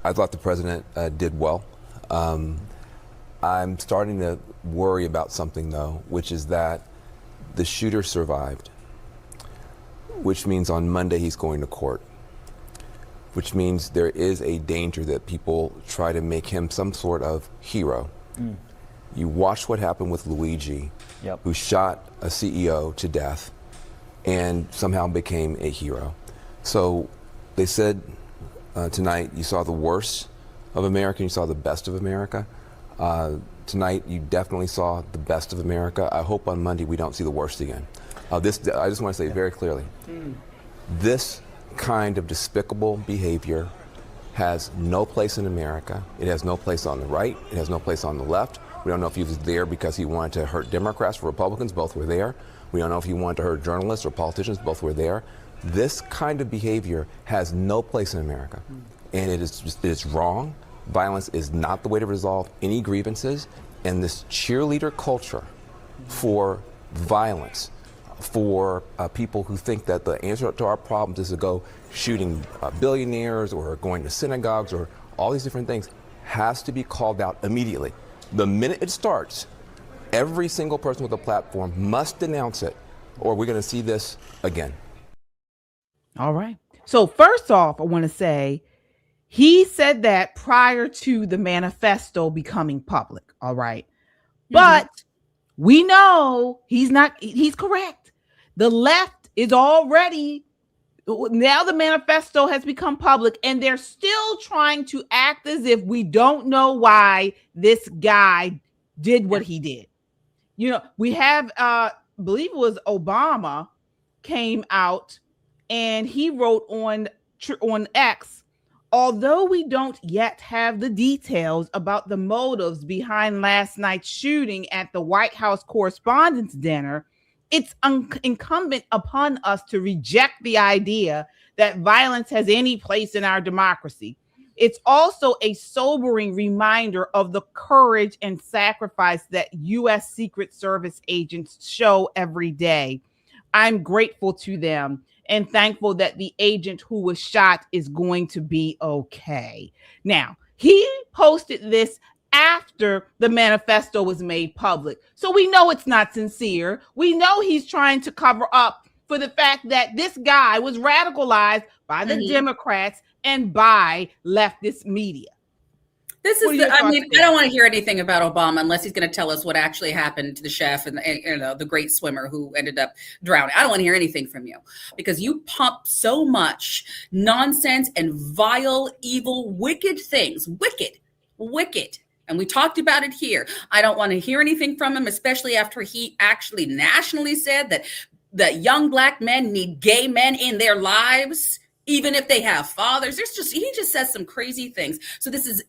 S9: I thought the president did well. I'm starting to worry about something, though, which is that the shooter survived, which means on Monday he's going to court, which means there is a danger that people try to make him some sort of hero. You watch what happened with Luigi, who shot a CEO to death and somehow became a hero. So they said tonight you saw the worst of America, you saw the best of America. Tonight you definitely saw the best of America. I hope on Monday we don't see the worst again. I just want to say very clearly, this kind of despicable behavior has no place in America. It has no place on the right. It has no place on the left. We don't know if he was there because he wanted to hurt Democrats or Republicans. Both were there. We don't know if he wanted to hurt journalists or politicians. Both were there. This kind of behavior has no place in America. And it's wrong. Violence is not the way to resolve any grievances. And this cheerleader culture for violence, for people who think that the answer to our problems is to go shooting billionaires or going to synagogues or all these different things, has to be called out immediately. The minute it starts, every single person with a platform must denounce it, or we're going to see this again.
S1: All right. So first off, I want to say he said that prior to the manifesto becoming public. All right. But we know he's correct. The left is already, now the manifesto has become public and they're still trying to act as if we don't know why this guy did what he did. You know, we have, believe it was Obama came out and he wrote on X, although we don't yet have the details about the motives behind last night's shooting at the White House Correspondents' dinner, it's incumbent upon us to reject the idea that violence has any place in our democracy. It's also a sobering reminder of the courage and sacrifice that U.S. Secret Service agents show every day. I'm grateful to them and thankful that the agent who was shot is going to be okay. Now, he posted this after the manifesto was made public. So we know it's not sincere. We know he's trying to cover up for the fact that this guy was radicalized by the Democrats and by leftist media.
S5: This is I don't want to hear anything about Obama unless he's going to tell us what actually happened to the chef and the great swimmer who ended up drowning. I don't want to hear anything from you because you pump so much nonsense and vile, evil, wicked things. Wicked. And we talked about it here. I don't want to hear anything from him, especially after he actually nationally said that young Black men need gay men in their lives, even if they have fathers. He just says some crazy things. So this is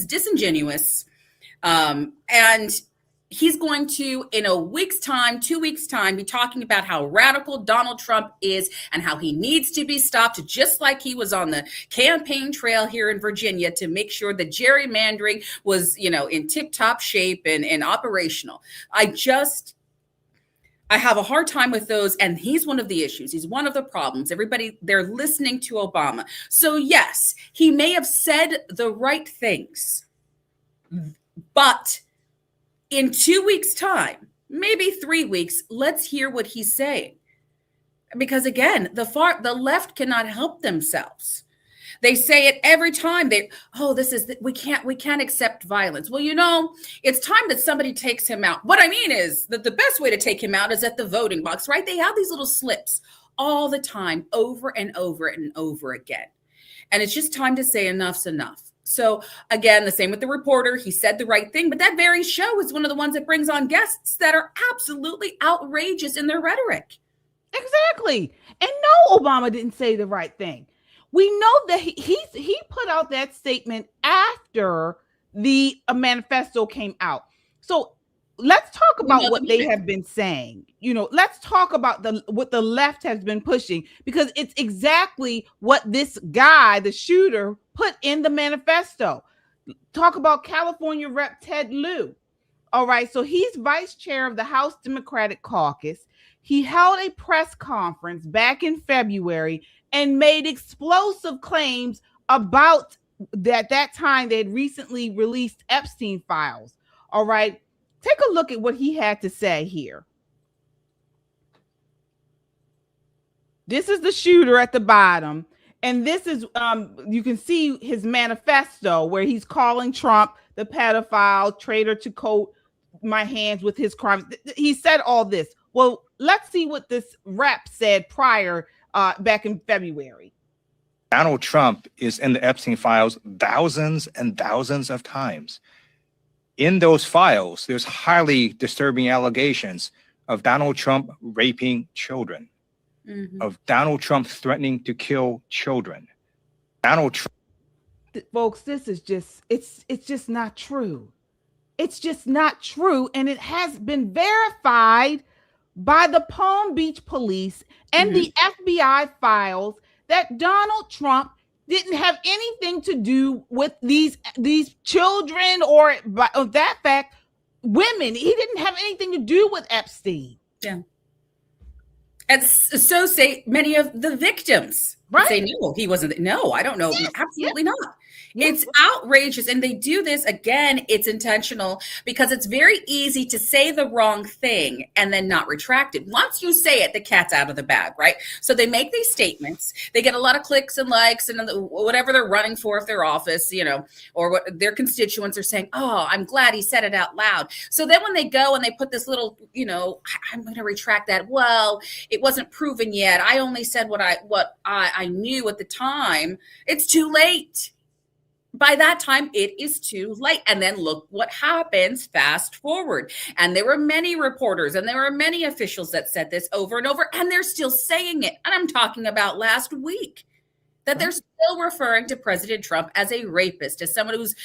S5: disingenuous. And he's going to, in a week's time, 2 weeks' time, be talking about how radical Donald Trump is and how he needs to be stopped, just like he was on the campaign trail here in Virginia to make sure that gerrymandering was, in tip-top shape and operational. I have a hard time with those. And he's one of the issues. He's one of the problems. Everybody, they're listening to Obama. So yes, he may have said the right things, but in 2 weeks' time, maybe 3 weeks, let's hear what he's saying. Because again, the left cannot help themselves. They say it every time. We can't accept violence. Well, it's time that somebody takes him out. What I mean is that the best way to take him out is at the voting box, right? They have these little slips all the time, over and over and over again. And it's just time to say enough's enough. So again, the same with the reporter. He said the right thing, but that very show is one of the ones that brings on guests that are absolutely outrageous in their rhetoric.
S1: Exactly. And no, Obama didn't say the right thing. We know that he put out that statement after the manifesto came out. So let's talk about what they have been saying. Let's talk about what the left has been pushing, because it's exactly what this guy, the shooter, put in the manifesto. Talk about California Rep. Ted Lieu. All right. So he's vice chair of the House Democratic Caucus. he held a press conference back in February and made explosive claims about that time they had recently released Epstein files. All right. Take a look at what he had to say here. This is the shooter at the bottom. And this is, you can see his manifesto where he's calling Trump the pedophile, traitor to coat my hands with his crimes. He said all this. Well, let's see what this rep said prior, back in February.
S10: Donald Trump is in the Epstein files thousands and thousands of times. In those files, there's highly disturbing allegations of Donald Trump raping children, of Donald Trump threatening to kill children. Donald Trump.
S1: Folks, this is just, it's just not true. It's just not true. And it has been verified by the Palm Beach police and the FBI files that Donald Trump didn't have anything to do with these children or, of that fact, women. He didn't have anything to do with Epstein.
S5: Yeah. And so say many of the victims.
S1: Right.
S5: Say, no, he wasn't. No, I don't know.
S1: Yes,
S5: Absolutely
S1: yes.
S5: not.
S1: Yes.
S5: It's outrageous. And they do this again. It's intentional because it's very easy to say the wrong thing and then not retract it. Once you say it, the cat's out of the bag, right? So they make these statements. They get a lot of clicks and likes and whatever they're running for, if their office, or what their constituents are saying. Oh, I'm glad he said it out loud. So then when they go and they put this little, I'm going to retract that. Well, it wasn't proven yet. I only said what I knew at the time. It's too late. By that time, it is too late. And then look what happens. Fast forward. And there were many reporters and there were many officials that said this over and over, and they're still saying it. And I'm talking about last week, that they're still referring to President Trump as a rapist, as someone who's,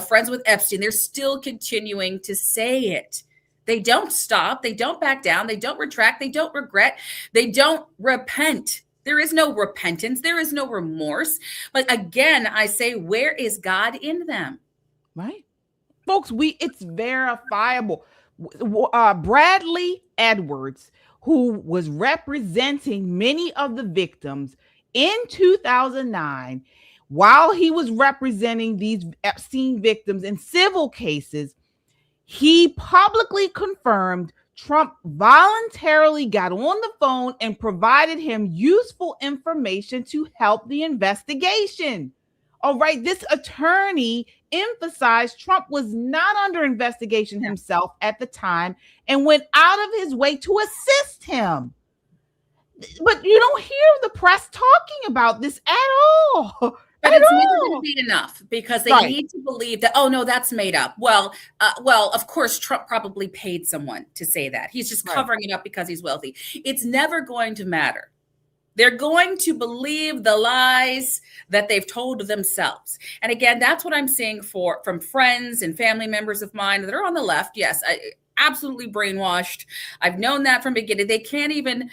S5: friends with Epstein. They're still continuing to say it. They don't stop. They don't back down. They don't retract. They don't regret. They don't repent. There is no repentance. There is no remorse. But again, I say, where is God in them?
S1: Right. Folks, it's verifiable. Bradley Edwards, who was representing many of the victims in 2009, while he was representing these Epstein victims in civil cases, he publicly confirmed Trump voluntarily got on the phone and provided him useful information to help the investigation. All right, this attorney emphasized Trump was not under investigation himself at the time and went out of his way to assist him. But you don't hear the press talking about this at all.
S5: But it's never going to be enough because they need to believe that, oh, no, that's made up. Well, of course, Trump probably paid someone to say that. He's just covering it up because he's wealthy. It's never going to matter. They're going to believe the lies that they've told themselves. And again, that's what I'm seeing from friends and family members of mine that are on the left. Yes, absolutely brainwashed. I've known that from the beginning.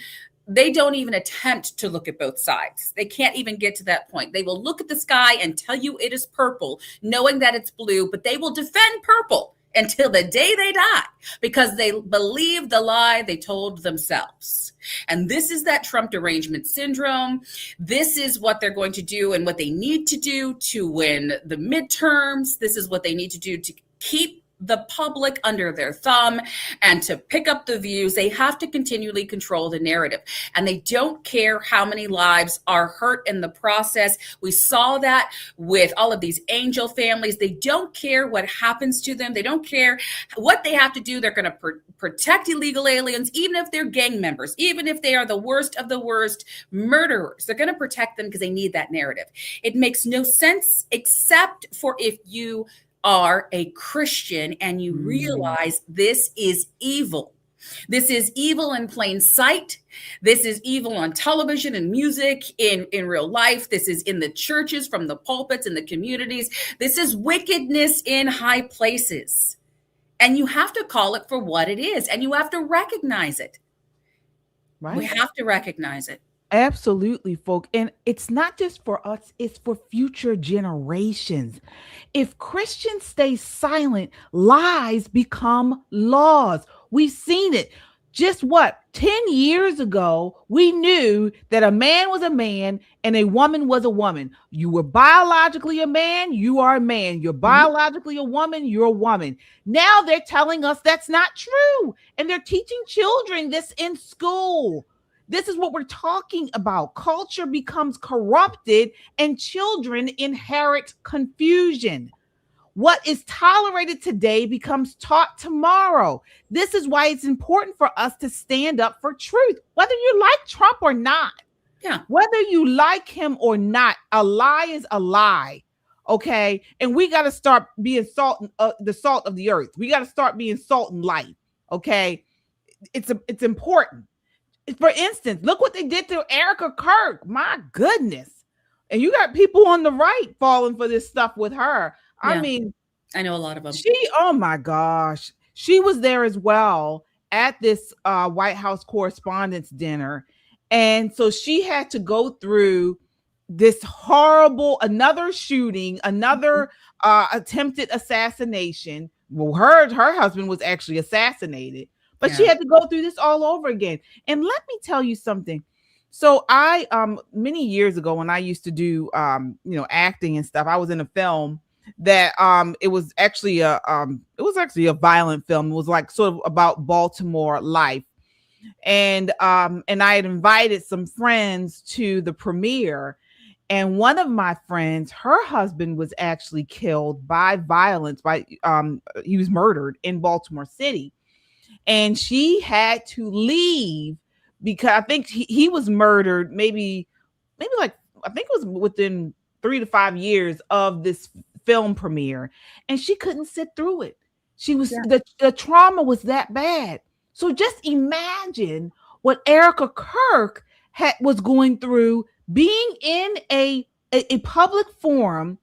S5: They don't even attempt to look at both sides. They can't even get to that point. They will look at the sky and tell you it is purple, knowing that it's blue, but they will defend purple until the day they die because they believe the lie they told themselves. And this is that Trump derangement syndrome. This is what they're going to do and what they need to do to win the midterms. This is what they need to do to keep the public under their thumb and to pick up the views. They have to continually control the narrative, and they don't care how many lives are hurt in the process. We saw that with all of these angel families. They don't care what happens to them. They don't care what they have to do. They're going to protect illegal aliens, even if they're gang members, even if they are the worst of the worst murderers. They're going to protect them because they need that narrative. It makes no sense except for if you are a Christian and you realize this is evil. This is evil in plain sight. This is evil on television and music, in real life. This is in the churches, from the pulpits, in the communities. This is wickedness in high places. And you have to call it for what it is. And you have to recognize it. Right. We have to recognize it.
S1: Absolutely, folks. And it's not just for us, it's for future generations. If Christians stay silent, lies become laws. We've seen it. just what, 10 years ago, we knew that a man was a man and a woman was a woman. You were biologically a man, you are a man. You're biologically a woman, you're a woman. Now they're telling us that's not true. And they're teaching children this in school. This is what we're talking about. Culture becomes corrupted and children inherit confusion. What is tolerated today becomes taught tomorrow. This is why it's important for us to stand up for truth, whether you like Trump or not.
S5: Yeah.
S1: Whether you like him or not, a lie is a lie. Okay. And we got to start being the salt of the earth. We got to start being salt and light. Okay. It's important. For instance, look what they did to Erica Kirk. My goodness. And you got people on the right falling for this stuff with her.
S5: Yeah.
S1: I mean,
S5: I know a lot of them.
S1: oh my gosh. She was there as well at this White House Correspondents dinner. And so she had to go through this horrible, another shooting, another attempted assassination. Well, her husband was actually assassinated. But she had to go through this all over again. And let me tell you something. So I, many years ago when I used to do, acting and stuff, I was in a film that it was actually a violent film. It was like sort of about Baltimore life. And I had invited some friends to the premiere. And one of my friends, her husband was actually killed by violence. He was murdered in Baltimore City. And she had to leave because I think he was murdered maybe like, I think it was within 3 to 5 years of this film premiere. And she couldn't sit through it. She was, the trauma was that bad. So just imagine what Erica Kirk was going through, being in a public forum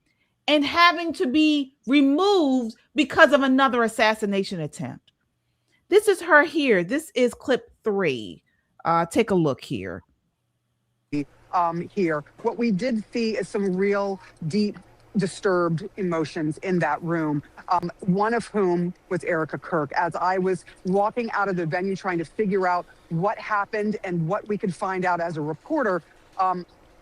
S1: and having to be removed because of another assassination attempt. This is her here. This is clip 3. Take a look here.
S11: Here, what we did see is some real deep, disturbed emotions in that room. One of whom was Erica Kirk. As I was walking out of the venue trying to figure out what happened and what we could find out as a reporter,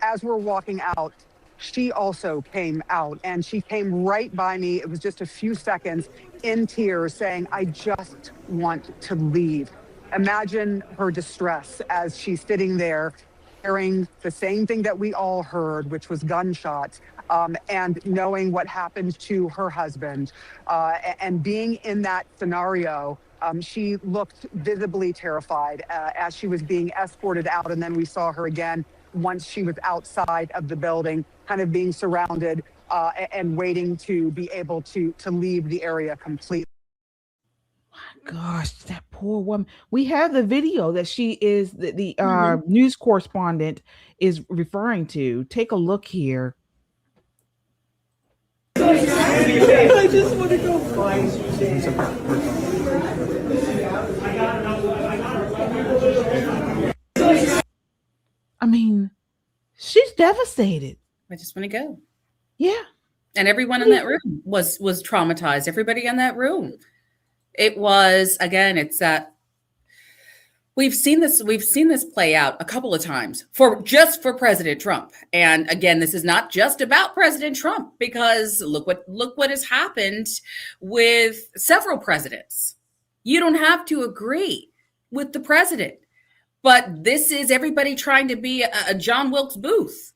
S11: as we're walking out, she also came out and she came right by me. It was just a few seconds, in tears, saying, "I just want to leave." Imagine her distress as she's sitting there hearing the same thing that we all heard, which was gunshots, and knowing what happened to her husband, and being in that scenario. She looked visibly terrified as she was being escorted out. And then we saw her again once she was outside of the building, kind of being surrounded and waiting to be able to leave the area completely.
S1: My gosh, that poor woman. We have the video that she is the news correspondent is referring to. Take a look here.
S12: I just want to go find
S1: I mean, she's devastated.
S5: I just want to go.
S1: Yeah.
S5: And everyone in that room was traumatized. Everybody in that room. It was, again, it's that we've seen this play out a couple of times for President Trump. And again, this is not just about President Trump, because look what has happened with several presidents. You don't have to agree with the president, but this is everybody trying to be a John Wilkes Booth.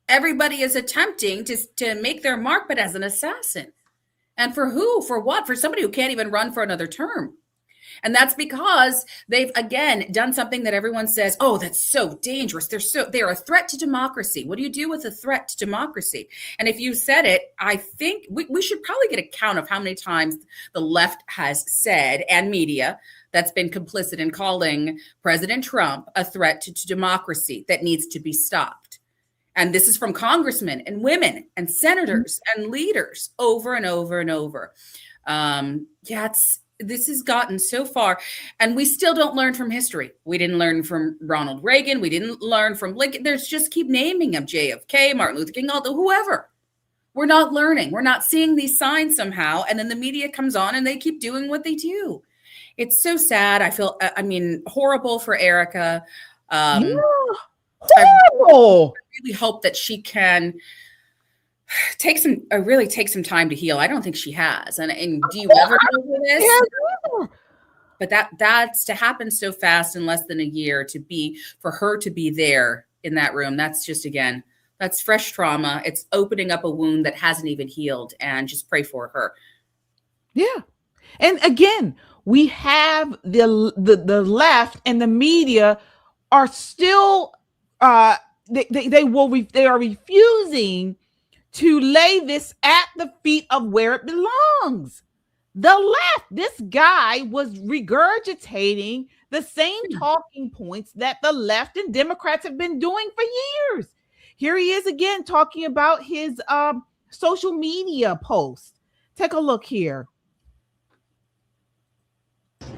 S5: Everybody is attempting to make their mark, but as an assassin. And for who? For what? For somebody who can't even run for another term. And that's because they've, again, done something that everyone says, oh, that's so dangerous. They're a threat to democracy. What do you do with a threat to democracy? And if you said it, I think we should probably get a count of how many times the left has said, and media, that's been complicit in calling President Trump a threat to democracy that needs to be stopped. And this is from congressmen and women and senators and leaders over and over and over. This has gotten so far, and we still don't learn from history. We didn't learn from Ronald Reagan. We didn't learn from Lincoln. There's just keep naming them, JFK, Martin Luther King, whoever. We're not learning. We're not seeing these signs somehow. And then the media comes on and they keep doing what they do. It's so sad. I feel, I mean, horrible for Erica.
S1: Yeah,
S5: I
S1: horrible.
S5: really hope that she can really take some time to heal. I don't think she has. And do you ever get over this?
S1: Yeah.
S5: But that's to happen so fast in less than a year, for her to be there in that room. That's just, again, that's fresh trauma. It's opening up a wound that hasn't even healed, and just pray for her.
S1: Yeah. And again, we have the left and the media are still they are refusing to lay this at the feet of where it belongs. The left, this guy was regurgitating the same talking points that the left and Democrats have been doing for years. Here he is again talking about his social media post. Take a look here.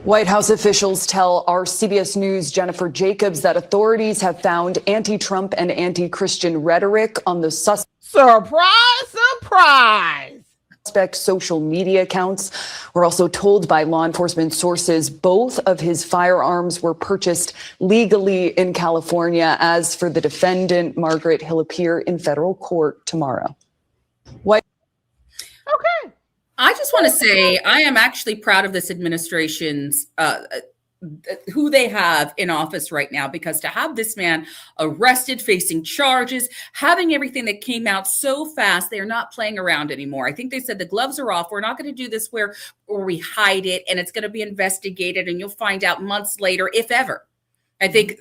S13: White House officials tell our CBS News' Jennifer Jacobs that authorities have found anti-Trump and anti-Christian rhetoric on the suspect.
S1: Surprise, surprise.
S13: Suspect's social media accounts. We're also told by law enforcement sources both of his firearms were purchased legally in California. As for the defendant, Margaret, he'll appear in federal court tomorrow.
S1: Okay.
S5: I just want to say I am actually proud of this administration's who they have in office right now, because to have this man arrested, facing charges, having everything that came out so fast, they're not playing around anymore. I think they said the gloves are off. We're not going to do this where we hide it and it's going to be investigated and you'll find out months later, if ever. I think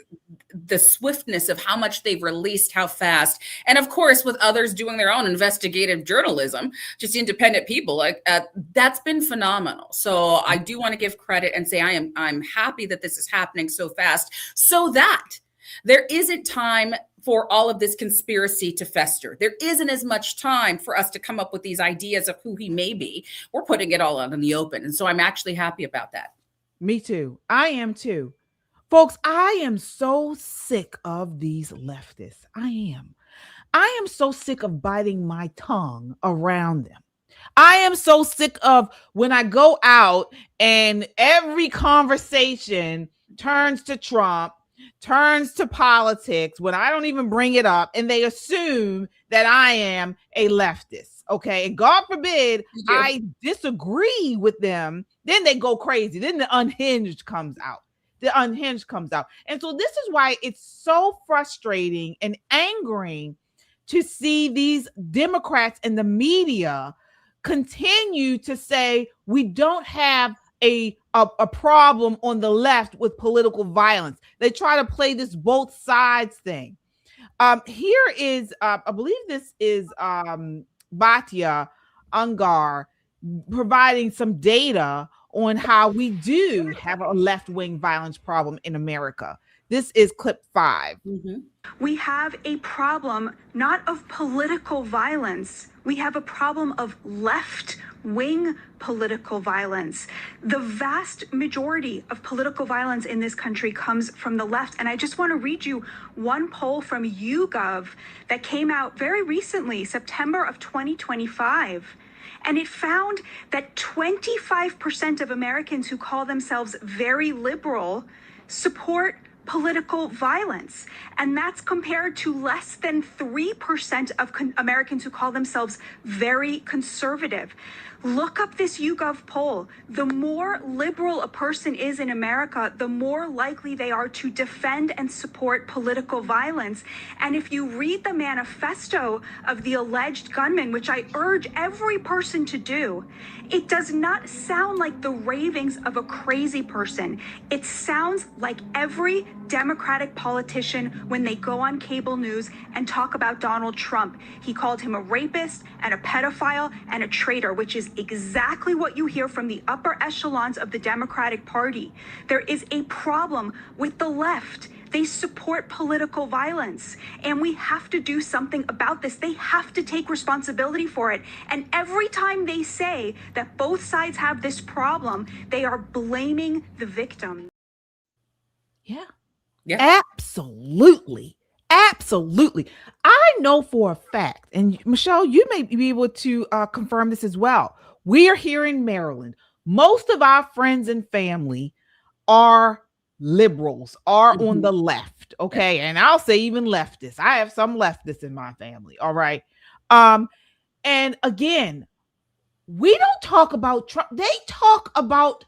S5: the swiftness of how much they've released, how fast, and of course, with others doing their own investigative journalism, just independent people, that's been phenomenal. So I do want to give credit and say I'm happy that this is happening so fast, so that there isn't time for all of this conspiracy to fester. There isn't as much time for us to come up with these ideas of who he may be. We're putting it all out in the open, and so I'm actually happy about that.
S1: Me too. I am too. Folks, I am so sick of these leftists. I am so sick of biting my tongue around them. I am so sick of when I go out and every conversation turns to Trump, turns to politics, when I don't even bring it up, and they assume that I am a leftist. Okay. And God forbid I disagree with them. Then they go crazy. Then the unhinged comes out. And so this is why it's so frustrating and angering to see these Democrats and the media continue to say we don't have a problem on the left with political violence. They try to play this both sides thing. Here is, I believe this is Batya Ungar providing some data on how we do have a left-wing violence problem in America. This is clip 5.
S14: Mm-hmm. We have a problem not of political violence. We have a problem of left-wing political violence. The vast majority of political violence in this country comes from the left. And I just want to read you one poll from YouGov that came out very recently, September of 2025. And it found that 25% of Americans who call themselves very liberal support political violence. And that's compared to less than 3% of Americans who call themselves very conservative. Look up this YouGov poll. The more liberal a person is in America, the more likely they are to defend and support political violence. And if you read the manifesto of the alleged gunman, which I urge every person to do, it does not sound like the ravings of a crazy person. It sounds like every Democratic politician when they go on cable news and talk about Donald Trump. He called him a rapist and a pedophile and a traitor, which is exactly what you hear from the upper echelons of the Democratic Party. There is a problem with the left. They support political violence, and we have to do something about this. They have to take responsibility for it. And every time they say that both sides have this problem, they are blaming the victim.
S1: Yeah. Absolutely. I know for a fact, and Michelle, you may be able to confirm this as well. We are here in Maryland. most of our friends and family are liberals, are on the left. Okay. And I'll say even leftists. I have some leftists in my family. All right. And again, we don't talk about Trump. They talk about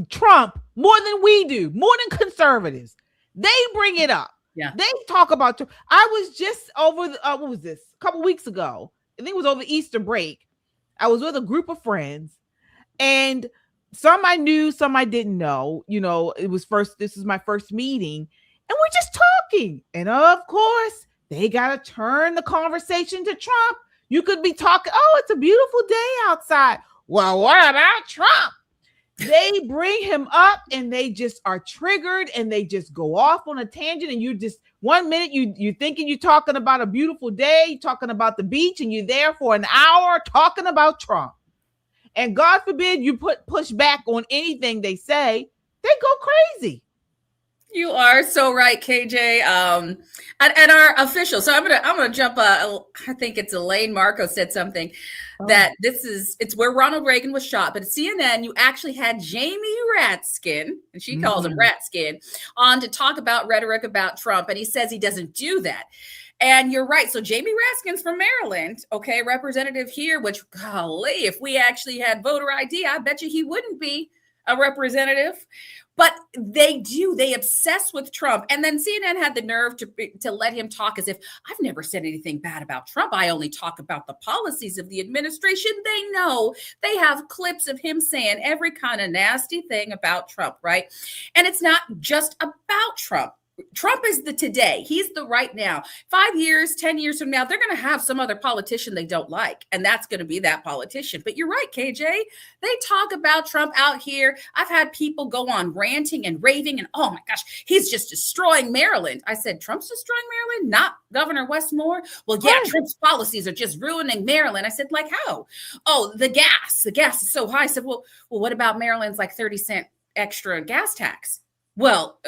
S1: Trump more than we do, more than conservatives. They bring it up.
S5: Yeah.
S1: They talk about Trump. I was just over what was this? A couple weeks ago. I think it was over Easter break. I was with a group of friends, and some I knew, some I didn't know. You know, this is my first meeting, and we're just talking. And of course, they got to turn the conversation to Trump. You could be talking, oh, it's a beautiful day outside. Well, what about Trump? They bring him up and they just are triggered and they just go off on a tangent. And you just 1 minute you thinking you're talking about a beautiful day, talking about the beach, and you're there for an hour talking about Trump. And God forbid you push back on anything they say, they go crazy.
S5: You are so right, KJ. And our official. So I'm gonna jump. I think it's Elaine Marco said something that it's where Ronald Reagan was shot. But at CNN, you actually had Jamie Ratskin, and she calls him Ratskin, on to talk about rhetoric about Trump, and he says he doesn't do that. And you're right. So Jamie Raskin's from Maryland, okay, representative here. Which, golly, if we actually had voter ID, I bet you he wouldn't be a representative. But they obsess with Trump. And then CNN had the nerve to let him talk as if, I've never said anything bad about Trump. I only talk about the policies of the administration. They know. They have clips of him saying every kind of nasty thing about Trump, right? And it's not just about Trump. Trump is the today. He's the right now. 5 years, 10 years from now, they're going to have some other politician they don't like. And that's going to be that politician. But you're right, KJ. They talk about Trump out here. I've had people go on ranting and raving and, oh my gosh, he's just destroying Maryland. I said, Trump's destroying Maryland, not Governor Westmore. Well, yeah, Trump's policies are just ruining Maryland. I said, like how? Oh, the gas is so high. I said, well, what about Maryland's like 30-cent extra gas tax? Well,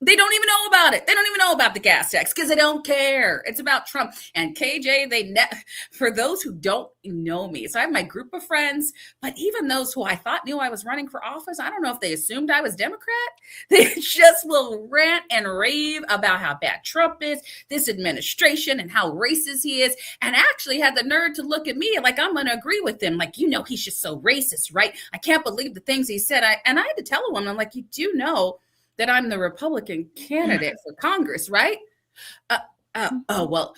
S5: they don't even know about it. They don't even know about the gas tax because they don't care. It's about Trump. And KJ, for those who don't know me, so I have my group of friends, but even those who I thought knew I was running for office, I don't know if they assumed I was Democrat. They just will rant and rave about how bad Trump is, this administration, and how racist he is, and actually had the nerve to look at me like I'm going to agree with him. Like, he's just so racist, right? I can't believe the things he said. And I had to tell a woman, I'm like, you do know that I'm the Republican candidate for Congress, right? Well,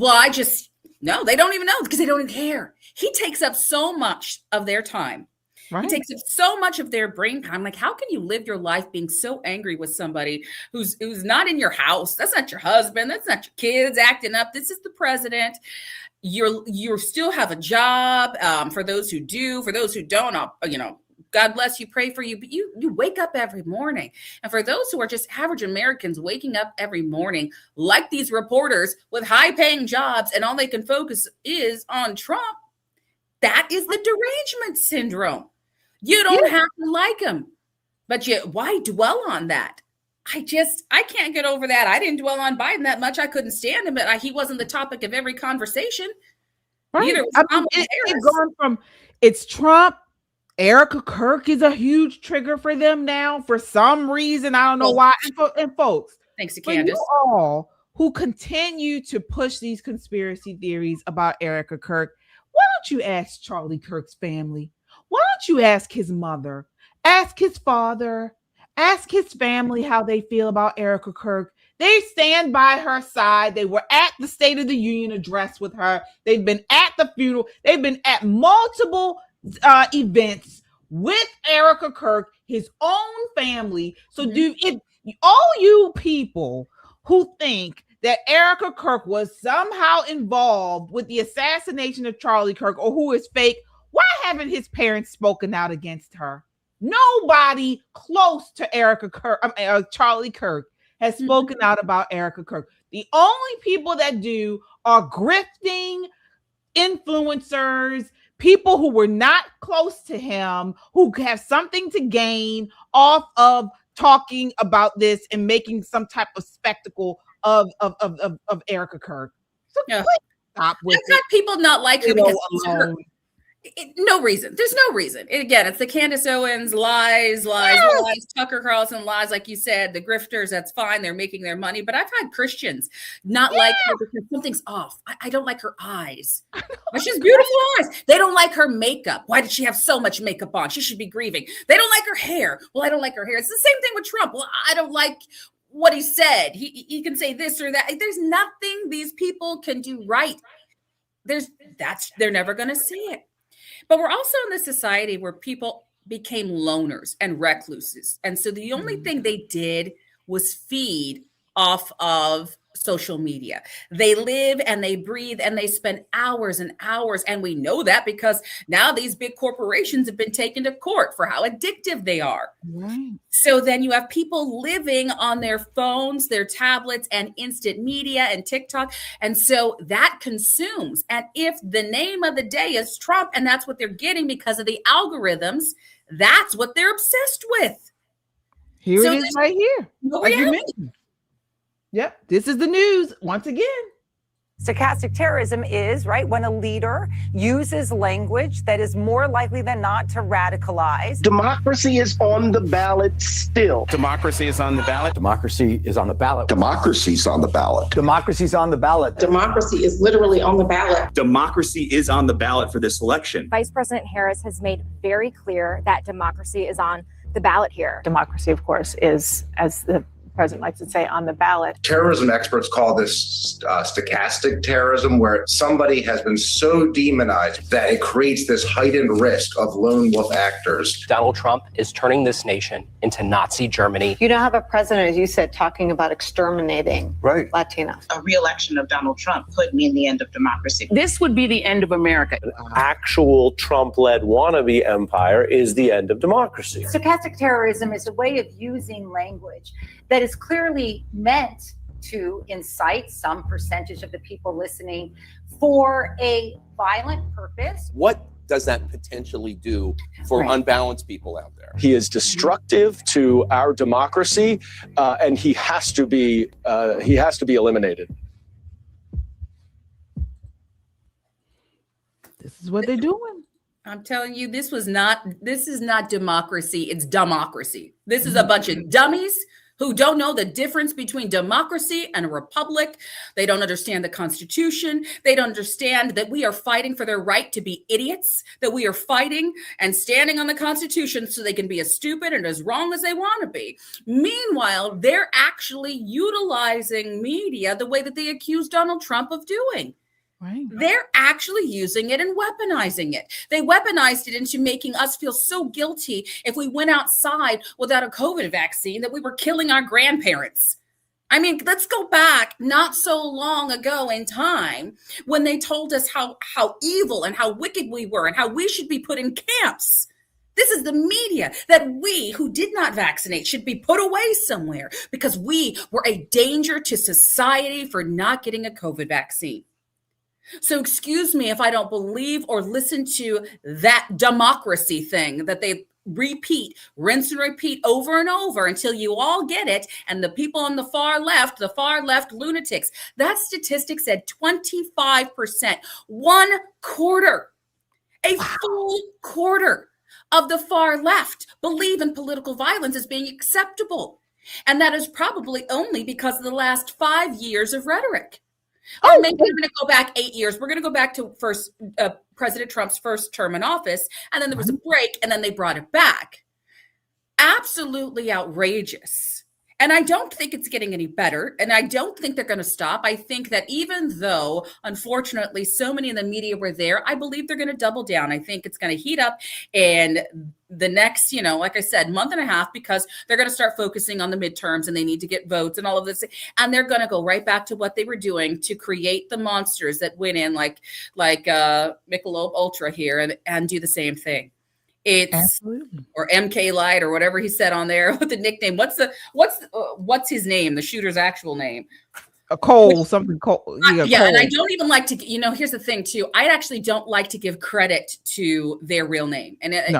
S5: I just, no, they don't even know because they don't even care. He takes up so much of their time. Right. He takes up so much of their brain time. Like, how can you live your life being so angry with somebody who's not in your house? That's not your husband. That's not your kids acting up. This is the president. You still have a job. For those who do, for those who don't, God bless you, pray for you, but you wake up every morning. And for those who are just average Americans waking up every morning, like these reporters with high-paying jobs, and all they can focus is on Trump, that is the derangement syndrome. You don't have to like him, but why dwell on that? I can't get over that. I didn't dwell on Biden that much. I couldn't stand him, but he wasn't the topic of every conversation.
S1: Right. It's gone from it's Trump. Erica Kirk is a huge trigger for them now for some reason. I don't know why. And folks,
S5: thanks to Candace,
S1: you all who continue to push these conspiracy theories about Erica Kirk, why don't you ask Charlie Kirk's family? Why don't you ask his mother? Ask his father? Ask his family how they feel about Erica Kirk. They stand by her side. They were at the State of the Union address with her. They've been at the funeral. They've been at multiple events with Erica Kirk, his own family. So all you people who think that Erica Kirk was somehow involved with the assassination of Charlie Kirk or who is fake, why haven't his parents spoken out against her? Nobody close to Erica Kirk, Charlie Kirk has spoken out about Erica Kirk. The only people that do are grifting influencers, people who were not close to him, who have something to gain off of talking about this and making some type of spectacle of Erica Kirk. So please stop with
S5: I've got people not like her because No reason. There's no reason. Again, it's the Candace Owens lies, Tucker Carlson lies, like you said, the grifters, that's fine. They're making their money. But I've had Christians not like her because something's off. I don't like her eyes. But she has beautiful eyes. They don't like her makeup. Why did she have so much makeup on? She should be grieving. They don't like her hair. Well, I don't like her hair. It's the same thing with Trump. Well, I don't like what he said. He can say this or that. There's nothing these people can do right. They're never going to see it. But we're also in this society where people became loners and recluses. And so the only thing they did was feed off of social media. They live and they breathe and they spend hours and hours. And we know that because now these big corporations have been taken to court for how addictive they are.
S1: Right.
S5: So then you have people living on their phones, their tablets, and instant media and TikTok. And so that consumes. And if the name of the day is Trump, and that's what they're getting because of the algorithms, that's what they're obsessed with.
S1: Here
S5: So
S1: it is right here.
S5: no
S1: Like you
S5: reality.
S1: mentioned. Yep. This is the news once again.
S15: Stochastic terrorism is, right, when a leader uses language that is more likely than not to radicalize.
S16: Democracy is on the ballot still.
S17: Democracy is on the ballot.
S18: Democracy is on the ballot.
S16: Democracy's on the ballot.
S18: Democracy's on the ballot.
S19: Democracy is literally on the ballot.
S17: Democracy is on the ballot for this election.
S20: Vice President Harris has made very clear that democracy is on the ballot here.
S21: Democracy, of course, is, as the president likes to say, on the ballot.
S22: Terrorism experts call this stochastic terrorism, where somebody has been so demonized that it creates this heightened risk of lone wolf actors.
S23: Donald Trump is turning this nation into Nazi Germany.
S24: You don't have a president, as you said, talking about exterminating Latinos.
S19: A re-election of Donald Trump could mean the end of democracy.
S25: This would be the end of America.
S26: Actual Trump-led wannabe empire is the end of democracy.
S27: Stochastic terrorism is a way of using language that is clearly meant to incite some percentage of the people listening for a violent purpose.
S28: What does that potentially do for unbalanced people out there?
S26: He is destructive to our democracy, and he has to be eliminated.
S1: This is what they're doing.
S5: I'm telling you, this is not democracy. It's democracy. This is a bunch of dummies who don't know the difference between democracy and a republic. They don't understand the Constitution. They don't understand that we are fighting for their right to be idiots, that we are fighting and standing on the Constitution so they can be as stupid and as wrong as they want to be. Meanwhile, they're actually utilizing media the way that they accused Donald Trump of doing.
S1: Right.
S5: They're actually using it and weaponizing it. They weaponized it into making us feel so guilty if we went outside without a COVID vaccine that we were killing our grandparents. I mean, let's go back not so long ago in time when they told us how evil and how wicked we were and how we should be put in camps. This is the media that we who did not vaccinate should be put away somewhere because we were a danger to society for not getting a COVID vaccine. So excuse me if I don't believe or listen to that democracy thing that they repeat, rinse and repeat over and over until you all get it. And the people on the far left lunatics, that statistic said 25%, 1/4, a full quarter of the far left believe in political violence as being acceptable. And that is probably only because of the last 5 years of rhetoric. Or maybe we're going to go back 8 years. We're going to go back to President Trump's first term in office, and then there was a break, and then they brought it back. Absolutely outrageous. And I don't think it's getting any better, and I don't think they're going to stop. I think that even though, unfortunately, so many in the media were there, I believe they're going to double down. I think it's going to heat up in the next, like I said, month and a half, because they're going to start focusing on the midterms and they need to get votes and all of this. And they're going to go right back to what they were doing to create the monsters that went in like Michelob Ultra here and do the same thing. It's
S1: Absolutely.
S5: Or MK Light or whatever he said on there with the nickname. What's his name? The shooter's actual name.
S1: Cole, something Cole.
S5: Yeah,
S1: Cole.
S5: and I don't even like to, here's the thing too. I actually don't like to give credit to their real name. And it's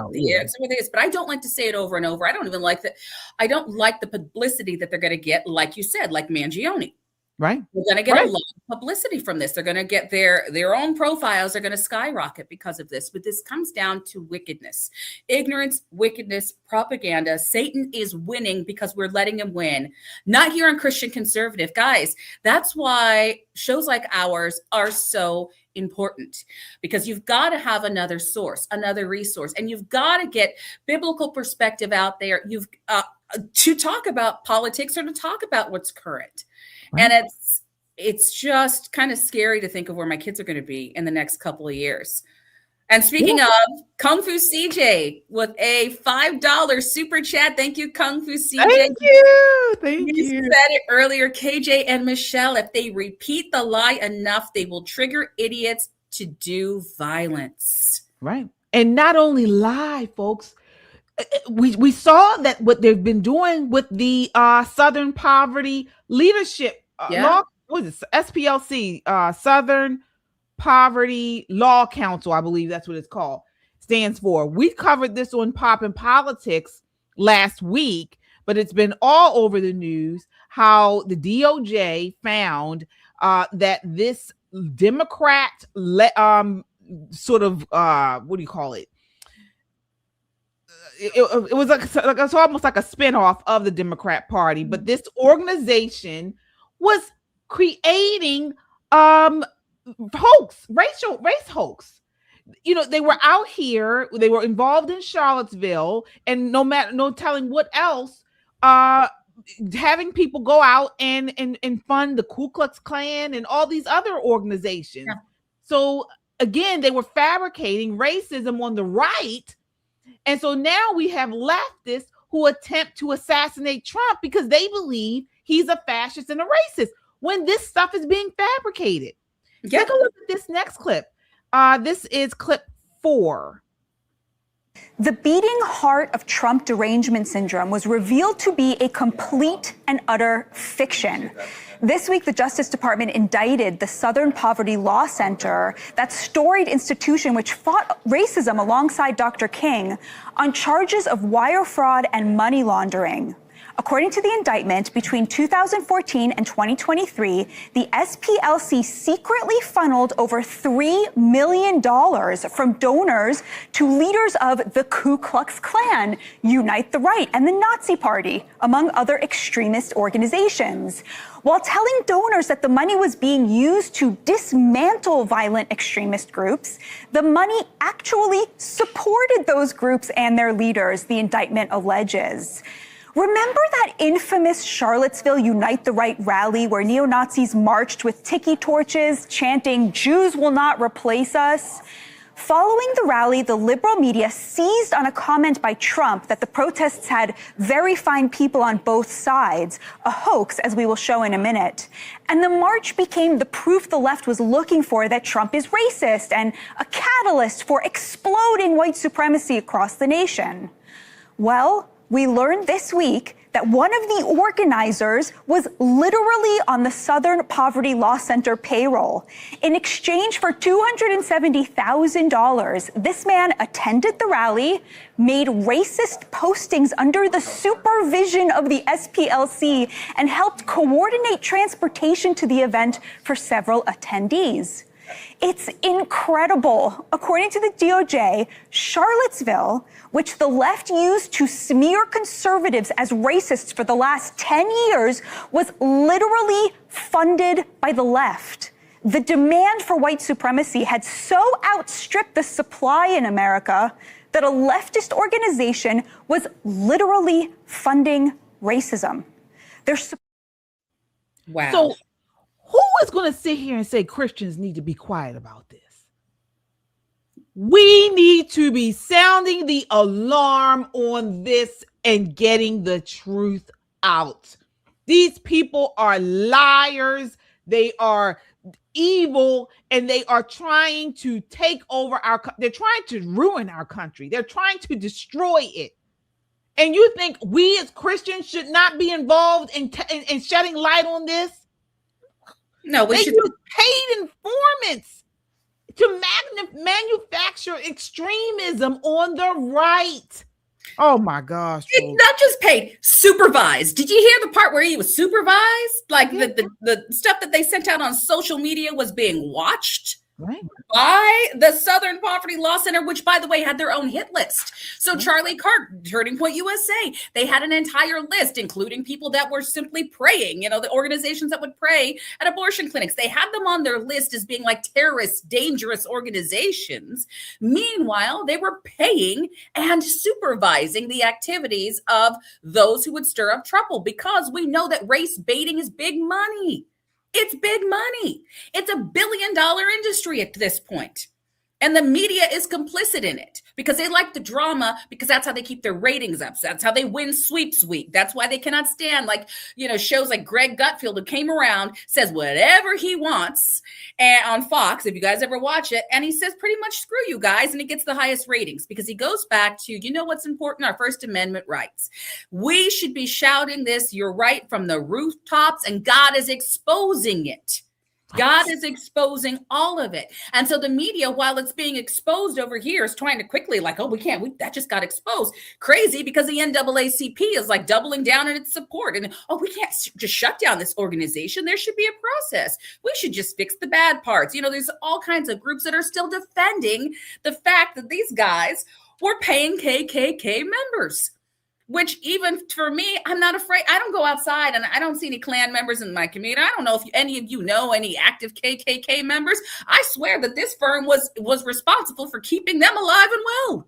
S5: what it is, but I don't like to say it over and over. I don't even like that. I don't like the publicity that they're going to get, like you said, like Mangione.
S1: Right.
S5: They're going to get a lot of publicity from this. They're going to get their own profiles are going to skyrocket because of this. But this comes down to wickedness, ignorance, wickedness, propaganda. Satan is winning because we're letting him win. Not here on Christian Conservative. Guys, that's why shows like ours are so important, because you've got to have another source, another resource, and you've got to get biblical perspective out there. You've to talk about politics or to talk about what's current. Right. And it's just kind of scary to think of where my kids are going to be in the next couple of years. And speaking of, Kung Fu CJ with a $5 super chat. Thank you, Kung Fu CJ.
S1: Thank you. Thank you.
S5: You said it earlier, KJ and Michelle. If they repeat the lie enough, they will trigger idiots to do violence.
S1: Right. And not only lie, folks. We saw that what they've been doing with the Southern Poverty Leadership Law, what is it? SPLC, Southern Poverty Law Council, I believe that's what it's called, stands for. We covered this on Pop and Politics last week, but it's been all over the news how the DOJ found that this Democrat sort of what do you call it? It was like it's almost like a spinoff of the Democrat Party, but this organization was creating hoax, race hoax. You know, they were out here, they were involved in Charlottesville, and no telling what else, having people go out and fund the Ku Klux Klan and all these other organizations. Yeah. So again, they were fabricating racism on the right. And so now we have leftists who attempt to assassinate Trump because they believe he's a fascist and a racist when this stuff is being fabricated. Yeah. Take a look at this next clip. This is clip 4.
S2: The beating heart of Trump derangement syndrome was revealed to be a complete and utter fiction. This week, the Justice Department indicted the Southern Poverty Law Center, that storied institution which fought racism alongside Dr. King, on charges of wire fraud and money laundering. According to the indictment, between 2014 and 2023, the SPLC secretly funneled over $3 million from donors to leaders of the Ku Klux Klan, Unite the Right, and the Nazi Party, among other extremist organizations. While telling donors that the money was being used to dismantle violent extremist groups, the money actually supported those groups and their leaders, the indictment alleges. Remember that infamous Charlottesville Unite the Right rally where neo-Nazis marched with tiki torches, chanting, "Jews will not replace us"? Following the rally, the liberal media seized on a comment by Trump that the protests had very fine people on both sides, a hoax, as we will show in a minute. And the march became the proof the left was looking for that Trump is racist and a catalyst for exploding white supremacy across the nation. Well, we learned this week that one of the organizers was literally on the Southern Poverty Law Center payroll. In exchange for $270,000, this man attended the rally, made racist postings under the supervision of the SPLC, and helped coordinate transportation to the event for several attendees. It's incredible. According to the DOJ, Charlottesville, which the left used to smear conservatives as racists for the last 10 years, was literally funded by the left. The demand for white supremacy had so outstripped the supply in America that a leftist organization was literally funding racism.
S1: Wow. So who is going to sit here and say Christians need to be quiet about this? We need to be sounding the alarm on this and getting the truth out. These people are liars. They are evil, and they are trying to take over they're trying to ruin our country. They're trying to destroy it. And you think we as Christians should not be involved in shedding light on this?
S5: No, we should.
S1: Use paid informants to manufacture extremism on the right. Oh my gosh.
S5: Not just paid, supervised. Did you hear the part where he was supervised? Like the stuff that they sent out on social media was being watched by the Southern Poverty Law Center, which, by the way, had their own hit list. So Charlie Kirk, Turning Point USA, they had an entire list, including people that were simply praying, the organizations that would pray at abortion clinics. They had them on their list as being like terrorist, dangerous organizations. Meanwhile, they were paying and supervising the activities of those who would stir up trouble, because we know that race baiting is big money. It's big money. It's $1 billion industry at this point. And the media is complicit in it because they like the drama, because that's how they keep their ratings up. So that's how they win Sweeps Week. That's why they cannot stand shows like Greg Gutfeld, who came around, says whatever he wants on Fox, if you guys ever watch it. And he says pretty much screw you guys. And he gets the highest ratings because he goes back to, what's important? Our First Amendment rights. We should be shouting this, you're right, from the rooftops, and God is exposing it. God is exposing all of it. And so the media, while it's being exposed over here, is trying to quickly that just got exposed. Crazy, because the NAACP is like doubling down in its support. And, we can't just shut down this organization. There should be a process. We should just fix the bad parts. There's all kinds of groups that are still defending the fact that these guys were paying KKK members. Which even for me, I'm not afraid. I don't go outside and I don't see any Klan members in my community. I don't know if any of you know any active KKK members. I swear that this firm was responsible for keeping them alive and well.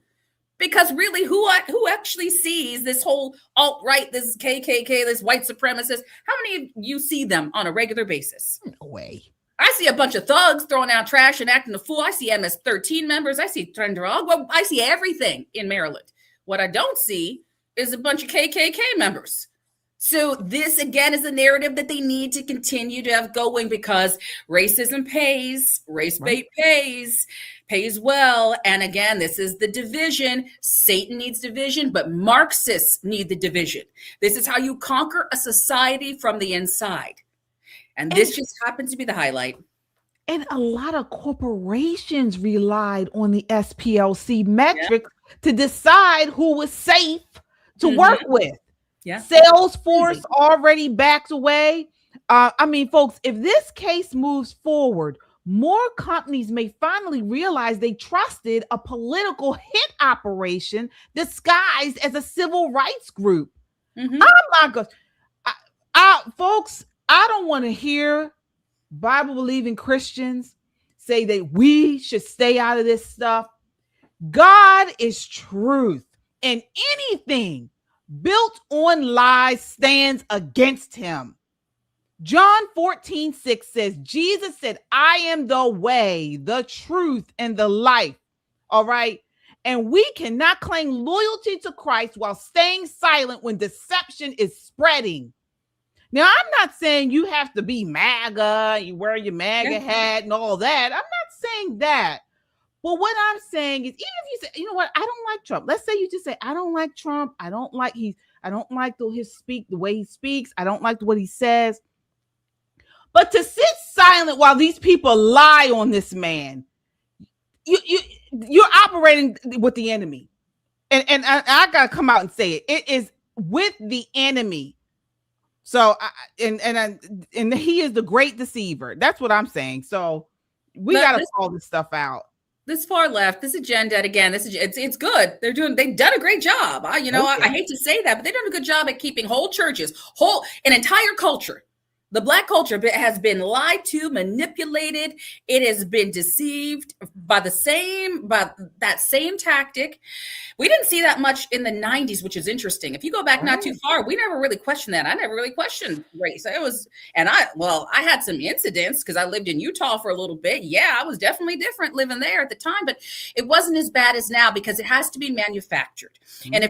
S5: Because really, who actually sees this whole alt-right, this KKK, this white supremacist? How many of you see them on a regular basis?
S1: No way.
S5: I see a bunch of thugs throwing out trash and acting a fool. I see MS-13 members. I see Trenderog. Well, I see everything in Maryland. What I don't see is a bunch of KKK members. So this, again, is a narrative that they need to continue to have going, because racism pays, race bait pays well. And again, this is the division. Satan needs division, but Marxists need the division. This is how you conquer a society from the inside. And this just happens to be the highlight.
S1: And a lot of corporations relied on the SPLC metrics to decide who was safe to work with. Salesforce already backed away. Folks, if this case moves forward, more companies may finally realize they trusted a political hit operation disguised as a civil rights group. Oh my gosh. Folks, I don't want to hear Bible-believing Christians say that we should stay out of this stuff. God is truth, and anything built on lies stands against him. John 14:6 says, Jesus said, I am the way, the truth, and the life. All right. And we cannot claim loyalty to Christ while staying silent when deception is spreading. Now, I'm not saying you have to be MAGA, you wear your MAGA hat and all that. I'm not saying that. Well, what I'm saying is, even if you say, you know what, I don't like Trump. Let's say you just say, I don't like Trump. I don't like the way he speaks. I don't like what he says. But to sit silent while these people lie on this man, you're operating with the enemy. And I gotta come out and say it. It is with the enemy. So and he is the great deceiver. That's what I'm saying. So we gotta call this stuff out.
S5: This far left, this agenda, again, it's good. They've done a great job. I hate to say that, but they've done a good job at keeping whole churches, an entire culture. The Black culture has been lied to, manipulated. It has been deceived by that same tactic. We didn't see that much in the 90s, which is interesting. If you go back not too far, we never really questioned that. I never really questioned race. I had some incidents because I lived in Utah for a little bit. Yeah, I was definitely different living there at the time, but it wasn't as bad as now because it has to be manufactured. Mm-hmm. And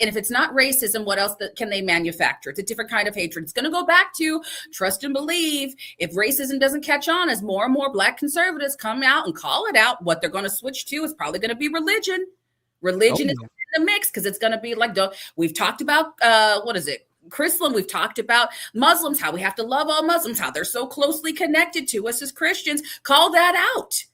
S5: if it's not racism, what else can they manufacture? It's a different kind of hatred. It's going to go back to trust and believe. If racism doesn't catch on, as more and more Black conservatives come out and call it out, what they're going to switch to is probably going to be religion. Religion is in the mix because it's going to be like, we've talked about, Chrislam, we've talked about Muslims, how we have to love all Muslims, how they're so closely connected to us as Christians. Call that out.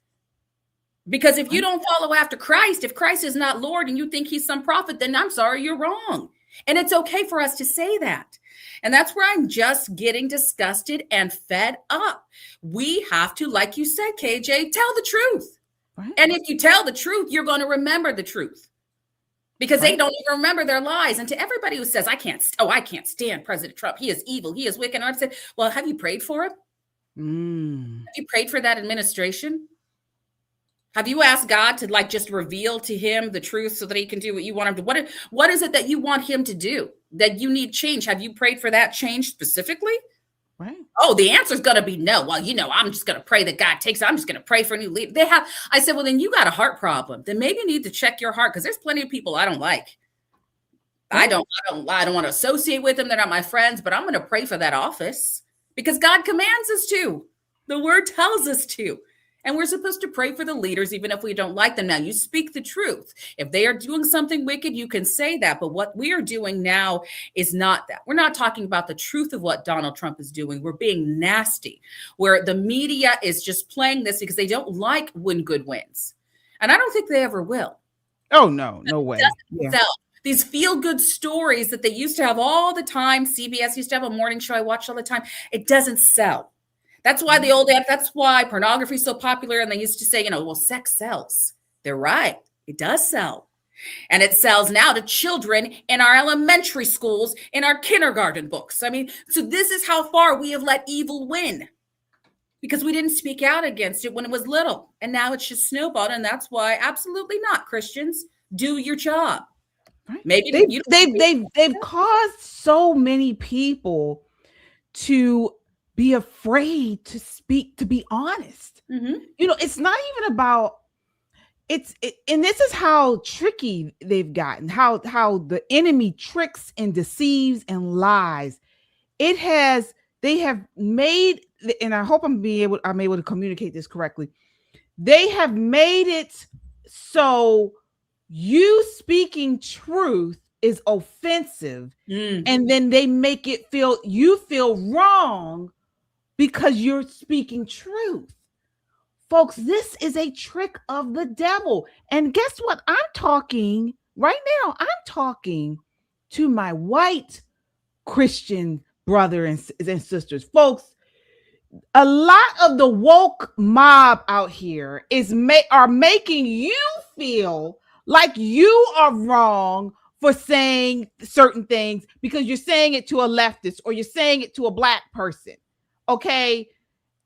S5: Because if you don't follow after Christ, if Christ is not Lord and you think he's some prophet, then I'm sorry, you're wrong. And it's okay for us to say that. And that's where I'm just getting disgusted and fed up. We have to, like you said, KJ, tell the truth. Right. And if you tell the truth, you're going to remember the truth. Because they don't even remember their lies. And to everybody who says, I can't stand President Trump. He is evil. He is wicked. And I've said, well, have you prayed for him? Have you prayed for that administration? Have you asked God to just reveal to him the truth so that he can do what you want him to? What is it that you want him to do that you need change? Have you prayed for that change specifically? Right. Oh, the answer is going to be no. Well, I'm just going to pray that God takes it. I'm just going to pray for a new leader. I said, well, then you got a heart problem. Then maybe you need to check your heart because there's plenty of people I don't like. I don't want to associate with them. They're not my friends, but I'm going to pray for that office because God commands us to. The word tells us to. And we're supposed to pray for the leaders, even if we don't like them. Now, you speak the truth. If they are doing something wicked, you can say that. But what we are doing now is not that. We're not talking about the truth of what Donald Trump is doing. We're being nasty, where the media is just playing this because they don't like when good wins. And I don't think they ever will.
S1: Oh, no way.
S5: Yeah. These feel-good stories that they used to have all the time. CBS used to have a morning show I watched all the time. It doesn't sell. That's why that's why pornography is so popular. And they used to say, well, sex sells. They're right. It does sell. And it sells now to children in our elementary schools, in our kindergarten books. I mean, so this is how far we have let evil win because we didn't speak out against it when it was little. And now it's just snowballed. And that's why absolutely not, Christians. Do your job.
S1: Right. Maybe they've caused so many people to be afraid to speak, to be honest. Mm-hmm. It's not even about and this is how tricky they've gotten, how the enemy tricks and deceives and lies. They have made, and I hope I'm able to communicate this correctly. They have made it so you speaking truth is offensive, and then they make it you feel wrong because you're speaking truth. Folks, this is a trick of the devil. And guess what? I'm talking to my white Christian brothers and sisters. Folks, a lot of the woke mob out here are making you feel like you are wrong for saying certain things because you're saying it to a leftist or you're saying it to a black person. Okay.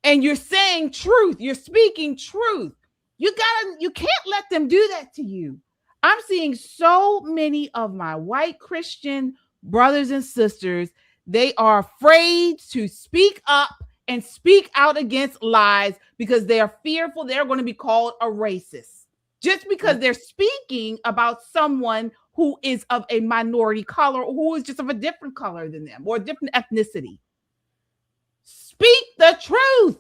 S1: And you're saying truth. You're speaking truth. You can't let them do that to you. I'm seeing so many of my white Christian brothers and sisters. They are afraid to speak up and speak out against lies because they are fearful they're going to be called a racist just because they're speaking about someone who is of a minority color or who is just of a different color than them or a different ethnicity. Speak the truth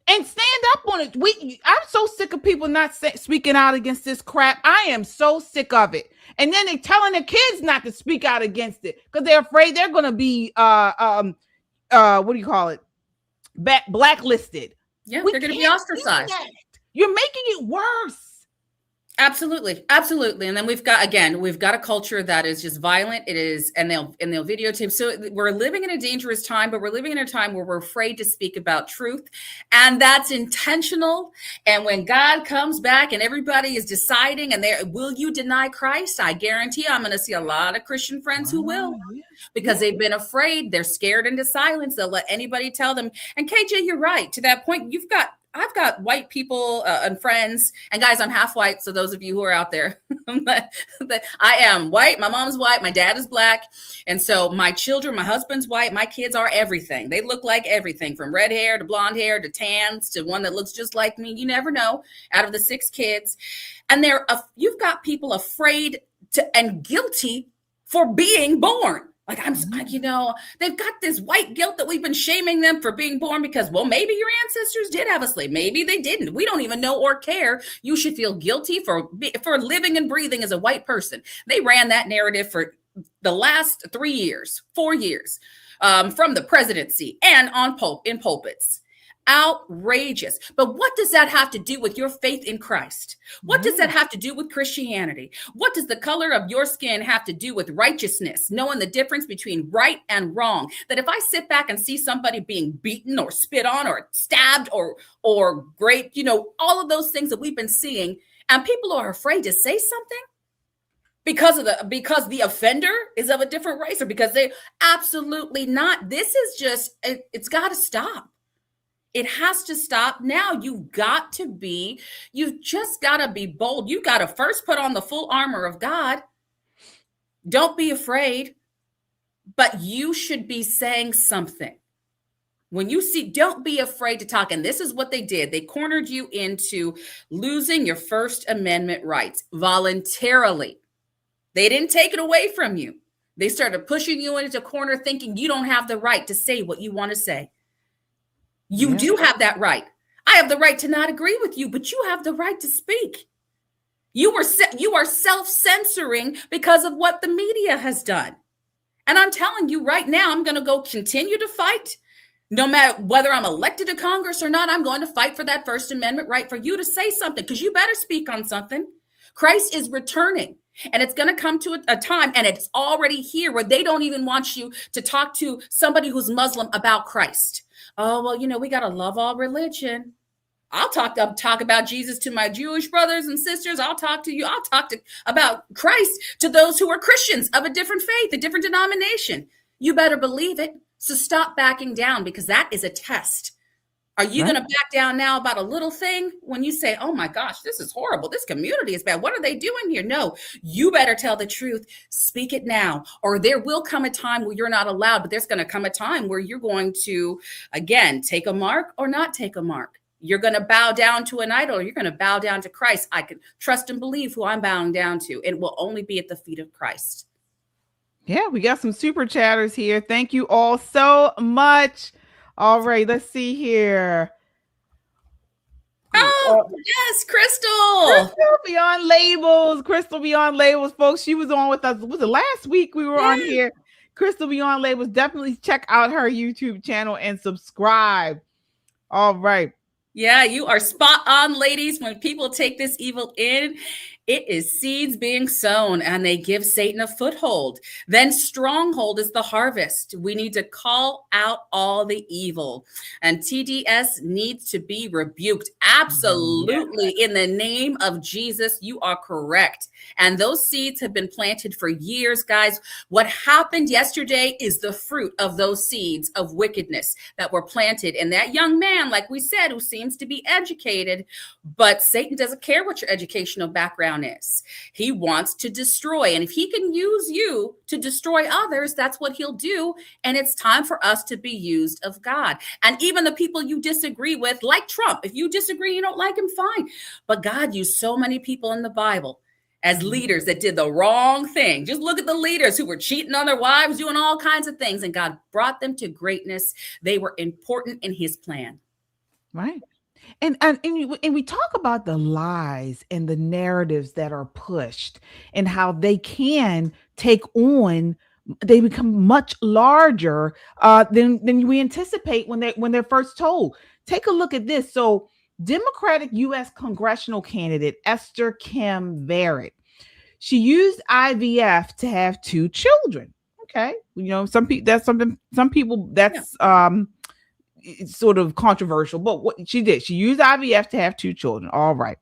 S1: and stand up on it. I'm so sick of people not speaking out against this crap. I am so sick of it. And then they're telling their kids not to speak out against it because they're afraid they're going to be what do you call it? Blacklisted.
S5: Yeah, they're going to be ostracized.
S1: You're making it worse.
S5: Absolutely. And then we've got a culture that is just violent. It is, and they'll videotape. So we're living in a dangerous time, but we're living in a time where we're afraid to speak about truth. And that's intentional. And when God comes back and everybody is deciding and will you deny Christ? I guarantee I'm going to see a lot of Christian friends who will, because they've been afraid. They're scared into silence. They'll let anybody tell them. And KJ, you're right. To that point, I've got white people and friends, and guys, I'm half white. So those of you who are out there, I am white. My mom's white. My dad is black. And so my children, my husband's white. My kids are everything. They look like everything from red hair to blonde hair to tans to one that looks just like me. You never know out of the 6 kids. And you've got people afraid and guilty for being born. They've got this white guilt that we've been shaming them for being born because, well, maybe your ancestors did have a slave. Maybe they didn't. We don't even know or care. You should feel guilty for living and breathing as a white person. They ran that narrative for the last 4 years, from the presidency and in pulpits. Outrageous. But what does that have to do with your faith in Christ? What does that have to do with Christianity? What does the color of your skin have to do with righteousness? Knowing the difference between right and wrong. That if I sit back and see somebody being beaten or spit on or stabbed or raped, all of those things that we've been seeing, and people are afraid to say something because the offender is of a different race, or because they absolutely not. This is just, it's got to stop. It has to stop now. You've just got to be bold. You got to first put on the full armor of God. Don't be afraid, but you should be saying something. When you see, don't be afraid to talk. And this is what they did. They cornered you into losing your First Amendment rights voluntarily. They didn't take it away from you. They started pushing you into a corner thinking you don't have the right to say what you want to say. You do have that right. I have the right to not agree with you, but you have the right to speak. You are self-censoring because of what the media has done. And I'm telling you right now, I'm going to go continue to fight. No matter whether I'm elected to Congress or not, I'm going to fight for that First Amendment right for you to say something, because you better speak on something. Christ is returning. And it's going to come to a time, and it's already here, where they don't even want you to talk to somebody who's Muslim about Christ. Oh, well, we got to love all religion. I'll talk about Jesus to my Jewish brothers and sisters. I'll talk about Christ to those who are Christians of a different faith, a different denomination. You better believe it. So stop backing down, because that is a test. Are you going to back down now about a little thing when you say, oh my gosh, this is horrible. This community is bad. What are they doing here? No, you better tell the truth. Speak it now, or there will come a time where you're not allowed, but there's going to come a time where you're going to, again, take a mark or not take a mark. You're going to bow down to an idol, or you're going to bow down to Christ. I can trust and believe who I'm bowing down to. It will only be at the feet of Christ.
S1: Yeah, we got some super chatters here. Thank you all so much. All right, let's see here.
S5: Oh, yes, Crystal
S1: Beyond Labels. Crystal Beyond Labels, folks. She was on with us. Was it last week we were on here? Crystal Beyond Labels. Definitely check out her YouTube channel and subscribe. All right.
S5: Yeah, you are spot on, ladies. When people take this evil in, it is seeds being sown, and they give Satan a foothold. Then stronghold is the harvest. We need to call out all the evil, and TDS needs to be rebuked. Absolutely. In the name of Jesus, you are correct. And those seeds have been planted for years, guys. What happened yesterday is the fruit of those seeds of wickedness that were planted in that young man, like we said, who seems to be educated, but Satan doesn't care what your educational background is. He wants to destroy. And if he can use you to destroy others, that's what he'll do. And it's time for us to be used of God. And even the people you disagree with, like Trump, if you disagree, you don't like him, fine. But God used so many people in the Bible as leaders that did the wrong thing. Just look at the leaders who were cheating on their wives, doing all kinds of things, and God brought them to greatness. They were important in his plan.
S1: Right. And we talk about the lies and the narratives that are pushed and how they can they become much larger than we anticipate when they're first told. Take a look at this. So Democratic U.S. congressional candidate Esther Kim Barrett, she used IVF to have 2 children. Okay, some people that's it's sort of controversial, but what she did, she used IVF to have 2 children. All right.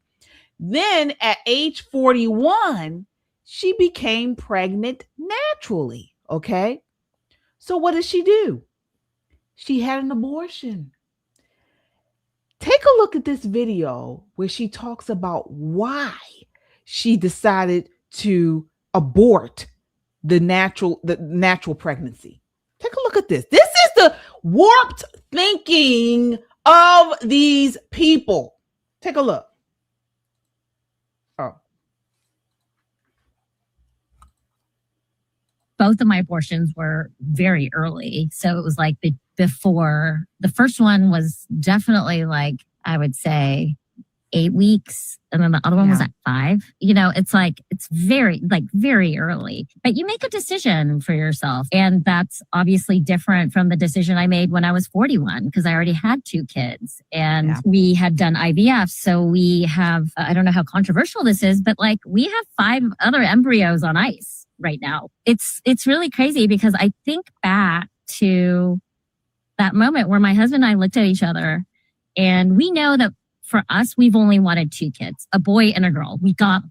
S1: Then at age 41, she became pregnant naturally. Okay. So what did she do? She had an abortion. Take a look at this video where she talks about why she decided to abort the natural pregnancy. Take a look at this. This is the warped thinking of these people. Take a look. Oh.
S3: Both of my abortions were very early. So it was like before. The first one was definitely, like, I would say 8 weeks. And then the other one was at 5. You know, it's very early. But you make a decision for yourself. And that's obviously different from the decision I made when I was 41, because I already had 2 kids and we had done IVF. So we have, I don't know how controversial this is, but we have 5 other embryos on ice right now. It's really crazy because I think back to that moment where my husband and I looked at each other, and we know that for us, we've only wanted 2 kids, a boy and a girl. We got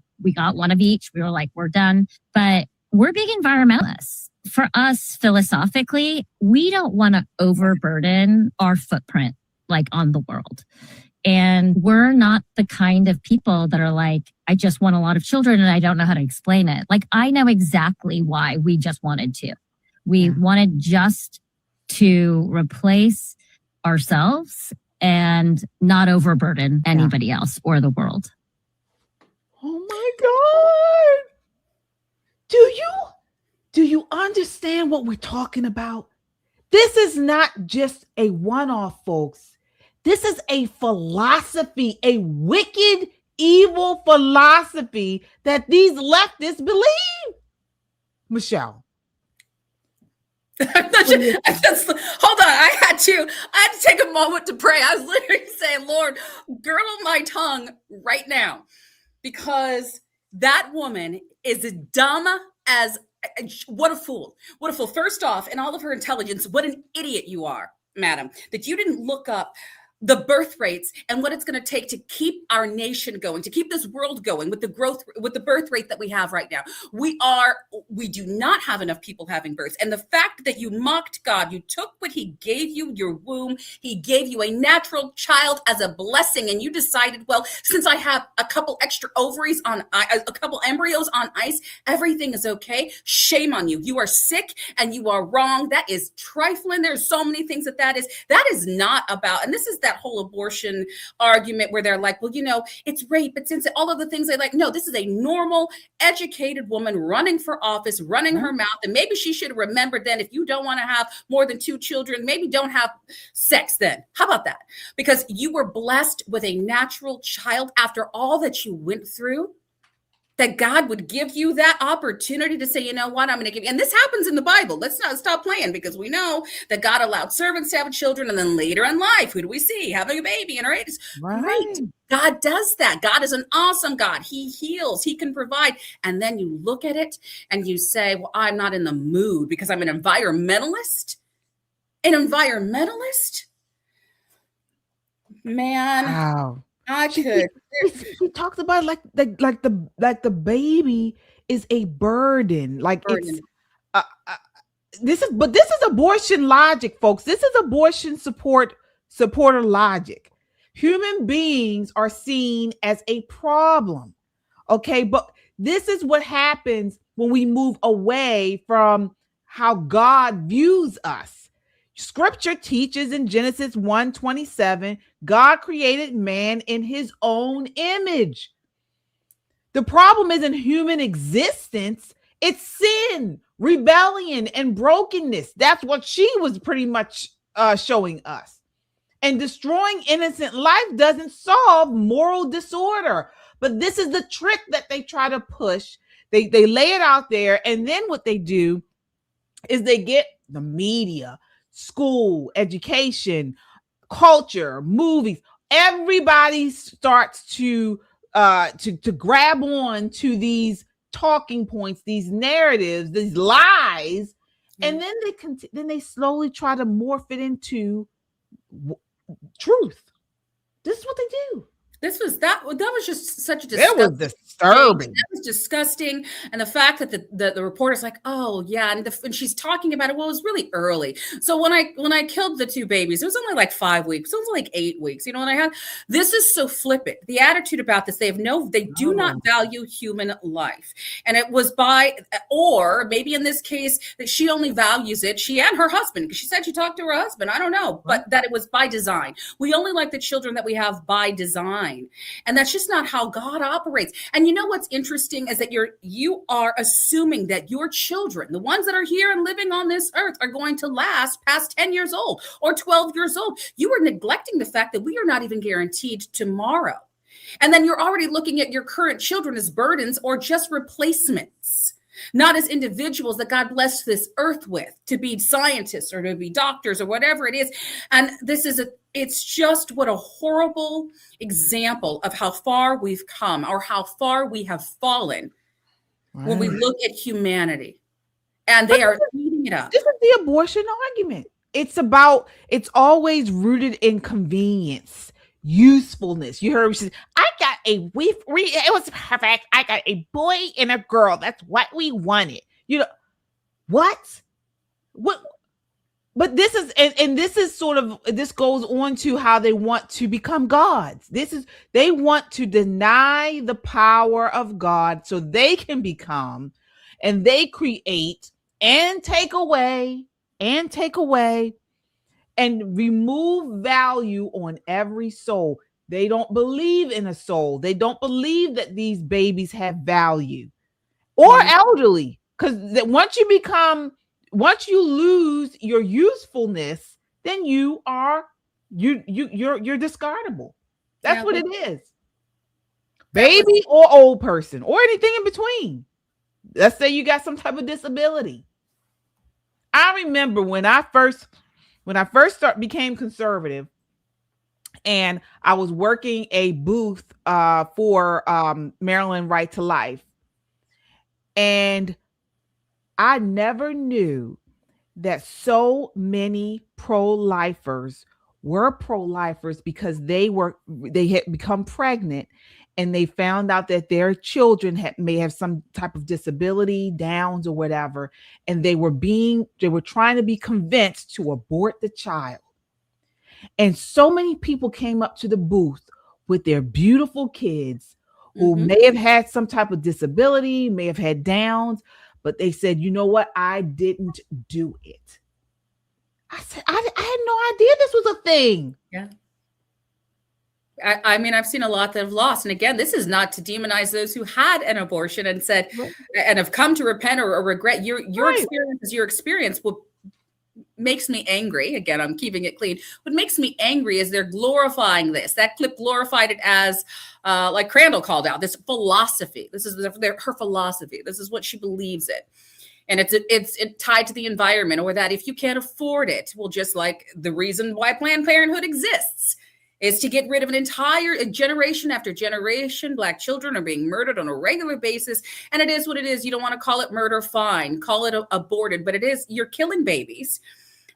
S3: one of each. We were like, we're done. But we're big environmentalists. For us, philosophically, we don't want to overburden our footprint on the world. And we're not the kind of people that are like, I just want a lot of children and I don't know how to explain it. I know exactly why we just wanted 2. We wanted just to replace ourselves and not overburden anybody else or the world.
S1: Oh my God. Do you understand what we're talking about? This is not just a one-off, folks. This is a philosophy, a wicked, evil philosophy that these leftists believe. Michelle.
S5: Hold on. I had to take a moment to pray. I was literally saying, Lord, girdle my tongue right now, because that woman is as dumb as, what a fool. What a fool. First off, in all of her intelligence, what an idiot you are, madam, that you didn't look up the birth rates and what it's going to take to keep our nation going, to keep this world going with the growth, with the birth rate that we have right now. We do not have enough people having births. And the fact that you mocked God, you took what he gave you, your womb, he gave you a natural child as a blessing. And you decided, well, since I have a couple extra ovaries on, a couple embryos on ice, everything is okay. Shame on you. You are sick and you are wrong. That is trifling. There's so many things that is not about, and this is that whole abortion argument where they're like, well, it's rape, it's insane, all of the things they like. No, this is a normal, educated woman running for office, running her mouth. And maybe she should remember then, if you don't want to have more than 2 children, maybe don't have sex then. How about that? Because you were blessed with a natural child after all that you went through. That God would give you that opportunity to say, you know what, I'm going to give you. And this happens in the Bible. Let's not stop playing, because we know that God allowed servants to have children. And then later in life, who do we see having a baby in her 80s?
S1: Right.
S5: Great. God does that. God is an awesome God. He heals. He can provide. And then you look at it and you say, well, I'm not in the mood because I'm an environmentalist. An environmentalist? Man.
S1: Wow.
S5: I could.
S1: She talks about the baby is a burden. It's this is abortion logic, folks. This is abortion supporter logic. Human beings are seen as a problem. Okay, but this is what happens when we move away from how God views us. Scripture teaches in Genesis 1:27, God created man in his own image. The problem isn't human existence, it's sin, rebellion, and brokenness. That's what she was pretty much showing us. And destroying innocent life doesn't solve moral disorder. But this is the trick that they try to push. They lay it out there, and then what they do is they get the media, school, education, culture, movies. Everybody starts to grab on to these talking points, these narratives, these lies, and then they slowly try to morph it into truth. This is what they do.
S5: That was just such a
S1: disgusting. That was disturbing.
S5: That was disgusting. And the fact that the reporter's like, oh yeah, and she's talking about it. Well, it was really early. So when I killed the 2 babies, it was only 5 weeks. It was 8 weeks. You know what I had? This is so flippant. The attitude about this, they do not value human life. And it was or maybe in this case that she only values it, she and her husband, because she said she talked to her husband. I don't know, but that it was by design. We only like the children that we have by design. And that's just not how God operates. And you know what's interesting is that you are assuming that your children, the ones that are here and living on this earth, are going to last past 10 years old or 12 years old. You are neglecting the fact that we are not even guaranteed tomorrow. And then you're already looking at your current children as burdens or just replacements, not as individuals that God blessed this earth with to be scientists or to be doctors or whatever it is. And it's just what a horrible example of how far we've come or how far we have fallen when we look at humanity. And they are eating it up.
S1: This is the abortion argument. It's always rooted in convenience, usefulness. You heard me say, it was perfect. I got a boy and a girl. That's what we wanted. You know, what? But this is, and this is sort of, this goes on to how they want to become gods. They want to deny the power of God so they can become, and they create and take away and remove value on every soul. They don't believe in a soul. They don't believe that these babies have value or elderly, because once you lose your usefulness, then you're discardable. That's what it is. Baby or old person or anything in between. Let's say you got some type of disability. I remember when I first became conservative, and I was working a booth for Maryland Right to Life, and I never knew that so many pro-lifers were pro-lifers because they had become pregnant and they found out that their children may have some type of disability, Downs or whatever, and they were trying to be convinced to abort the child. And so many people came up to the booth with their beautiful kids who may have had some type of disability, may have had Downs, but they said, you know what? I didn't do it. I said, I had no idea this was a thing.
S5: Yeah. I mean, I've seen a lot that have lost. And again, this is not to demonize those who had an abortion and said, and have come to repent or regret. Your experience is your experience. What makes me angry, again, I'm keeping it clean. What makes me angry is they're glorifying this. That clip glorified it as, like Crandall called out, this philosophy. This is her philosophy. This is what she believes in. And it's tied to the environment, or that if you can't afford it, well, just like the reason why Planned Parenthood exists is to get rid of an entire generation after generation. Black children are being murdered on a regular basis. And it is what it is. You don't want to call it murder, fine. Call it aborted. But you're killing babies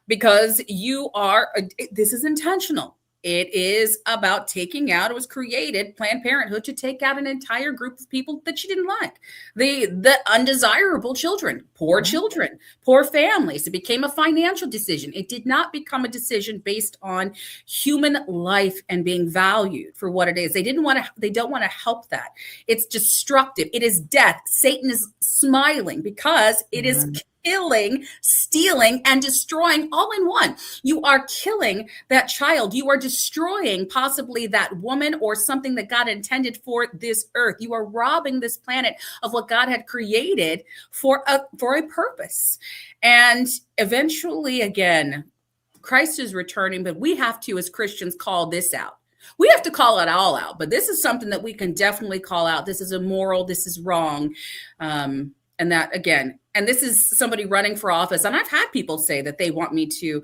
S5: because this is intentional. It is about taking out, it was created, Planned Parenthood, to take out an entire group of people that she didn't like. The undesirable children, poor families. It became a financial decision. It did not become a decision based on human life and being valued for what it is. They don't want to help that. It's destructive. It is death. Satan is smiling because it is killing, stealing, and destroying all in one. You are killing that child. You are destroying possibly that woman or something that God intended for this earth. You are robbing this planet of what God had created for a purpose. And eventually, again, Christ is returning, but we have to, as Christians, call this out. We have to call it all out, but this is something that we can definitely call out. This is immoral. This is wrong. And that, again, and this is somebody running for office. And I've had people say that they want me to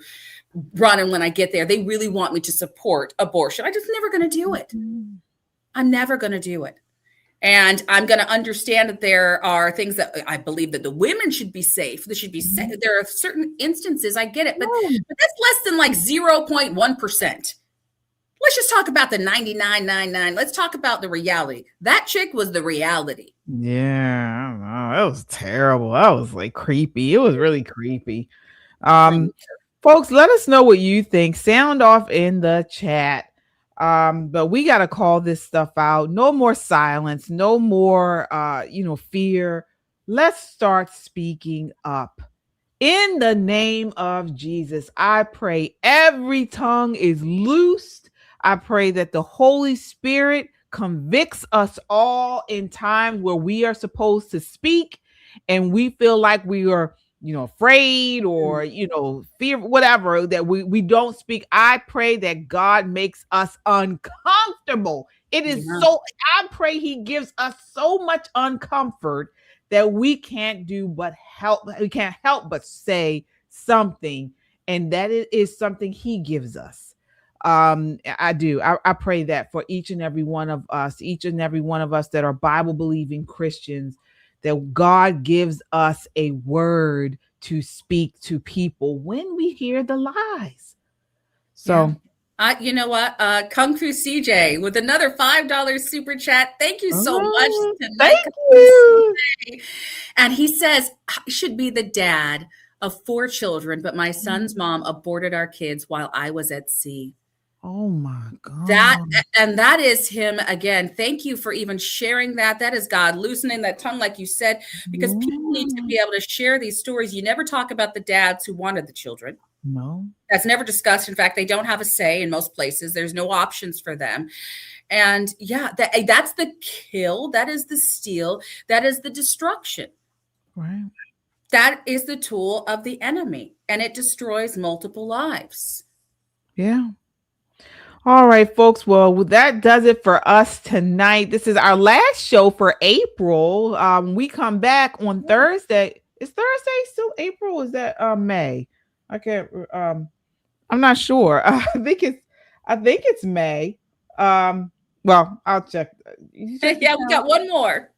S5: run. And when I get there, they really want me to support abortion. I'm just never going to do it. I'm never going to do it. And I'm going to understand that there are things that I believe that the women should be safe. They should be safe. There are certain instances, I get it, but that's less than like 0.1%. Let's just talk about the 99.99. Let's talk about the reality. That chick was the reality.
S1: Yeah, I don't know. That was terrible. That was like creepy. It was really creepy. Folks, let us know what you think. Sound off in the chat. But we got to call this stuff out. No more silence. No more, fear. Let's start speaking up. In the name of Jesus, I pray every tongue is loosed. I pray that the Holy Spirit convicts us all in times where we are supposed to speak and we feel like we are, afraid or, fear, whatever, that we don't speak. I pray that God makes us uncomfortable. It is so, I pray he gives us so much uncomfort that we can't help but say something, and that it is something he gives us. I pray that for each and every one of us that are Bible believing Christians, that God gives us a word to speak to people when we hear the lies. So
S5: you know what? Kung Fu CJ with another $5 super chat. Thank you so much tonight.
S1: Thank you.
S5: And he says, I should be the dad of 4 children, but my son's mom aborted our kids while I was at sea.
S1: Oh my God.
S5: That is him again. Thank you for even sharing that. That is God loosening that tongue, like you said, because people need to be able to share these stories. You never talk about the dads who wanted the children.
S1: No.
S5: That's never discussed. In fact, they don't have a say in most places. There's no options for them. And that's the kill. That is the steal. That is the destruction.
S1: Right.
S5: That is the tool of the enemy, and it destroys multiple lives.
S1: Yeah. All right, folks. Well, that does it for us tonight. This is our last show for April. We come back on Thursday. Is Thursday still April? Or is that May? I can't. I'm not sure. I think it's May. Well, I'll check.
S5: Yeah, we got one more.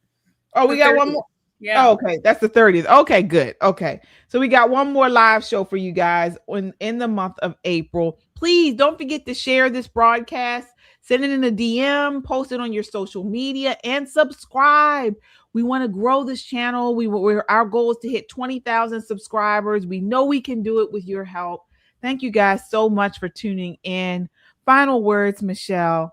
S1: Oh, we got 30th. One more. Yeah. Oh, okay, that's the 30th. Okay, good. Okay, so we got one more live show for you guys in the month of April. Please don't forget to share this broadcast, send it in a DM, post it on your social media, and subscribe. We want to grow this channel. Our goal is to hit 20,000 subscribers. We know we can do it with your help. Thank you guys so much for tuning in. Final words, Michelle.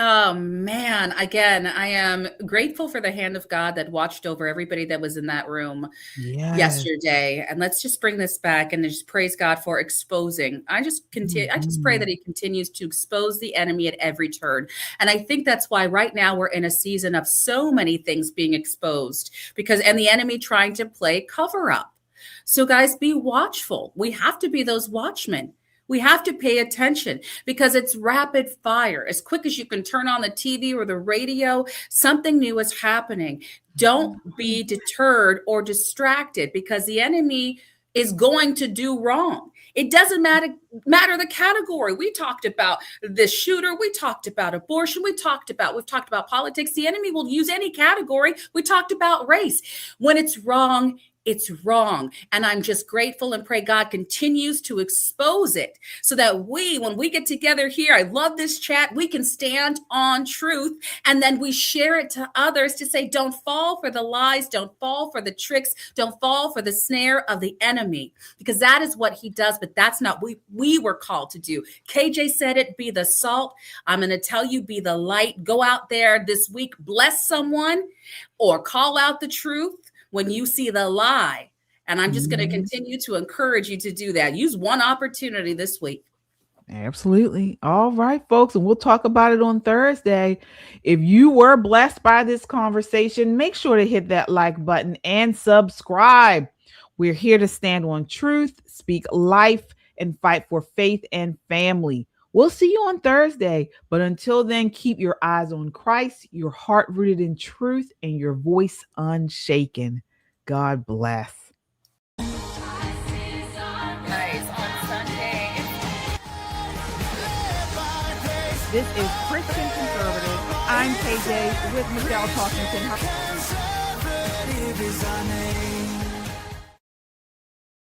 S5: Oh, man. Again, I am grateful for the hand of God that watched over everybody that was in that room yesterday. And let's just bring this back and just praise God for exposing. I just pray that he continues to expose the enemy at every turn. And I think that's why right now we're in a season of so many things being exposed and the enemy trying to play cover up. So guys, be watchful. We have to be those watchmen. We have to pay attention because it's rapid fire. As quick as you can turn on the TV or the radio, something new is happening. Don't be deterred or distracted because the enemy is going to do wrong. It doesn't matter the category. We talked about the shooter. We talked about abortion. We've talked about politics. The enemy will use any category. We talked about race. When it's wrong, it's wrong. And I'm just grateful and pray God continues to expose it so that when we get together here, I love this chat, we can stand on truth and then we share it to others to say, don't fall for the lies, don't fall for the tricks, don't fall for the snare of the enemy, because that is what he does. But that's not what we were called to do. KJ said it, be the salt. I'm going to tell you, be the light. Go out there this week, bless someone or call out the truth when you see the lie. And I'm just going to continue to encourage you to do that. Use one opportunity this week.
S1: Absolutely. All right, folks. And we'll talk about it on Thursday. If you were blessed by this conversation, make sure to hit that like button and subscribe. We're here to stand on truth, speak life, and fight for faith and family. We'll see you on Thursday. But until then, keep your eyes on Christ, your heart rooted in truth, and your voice unshaken. God bless.
S5: Nice on Sunday.
S1: This is Christian Conservative. I'm KJ with Michelle Talkington.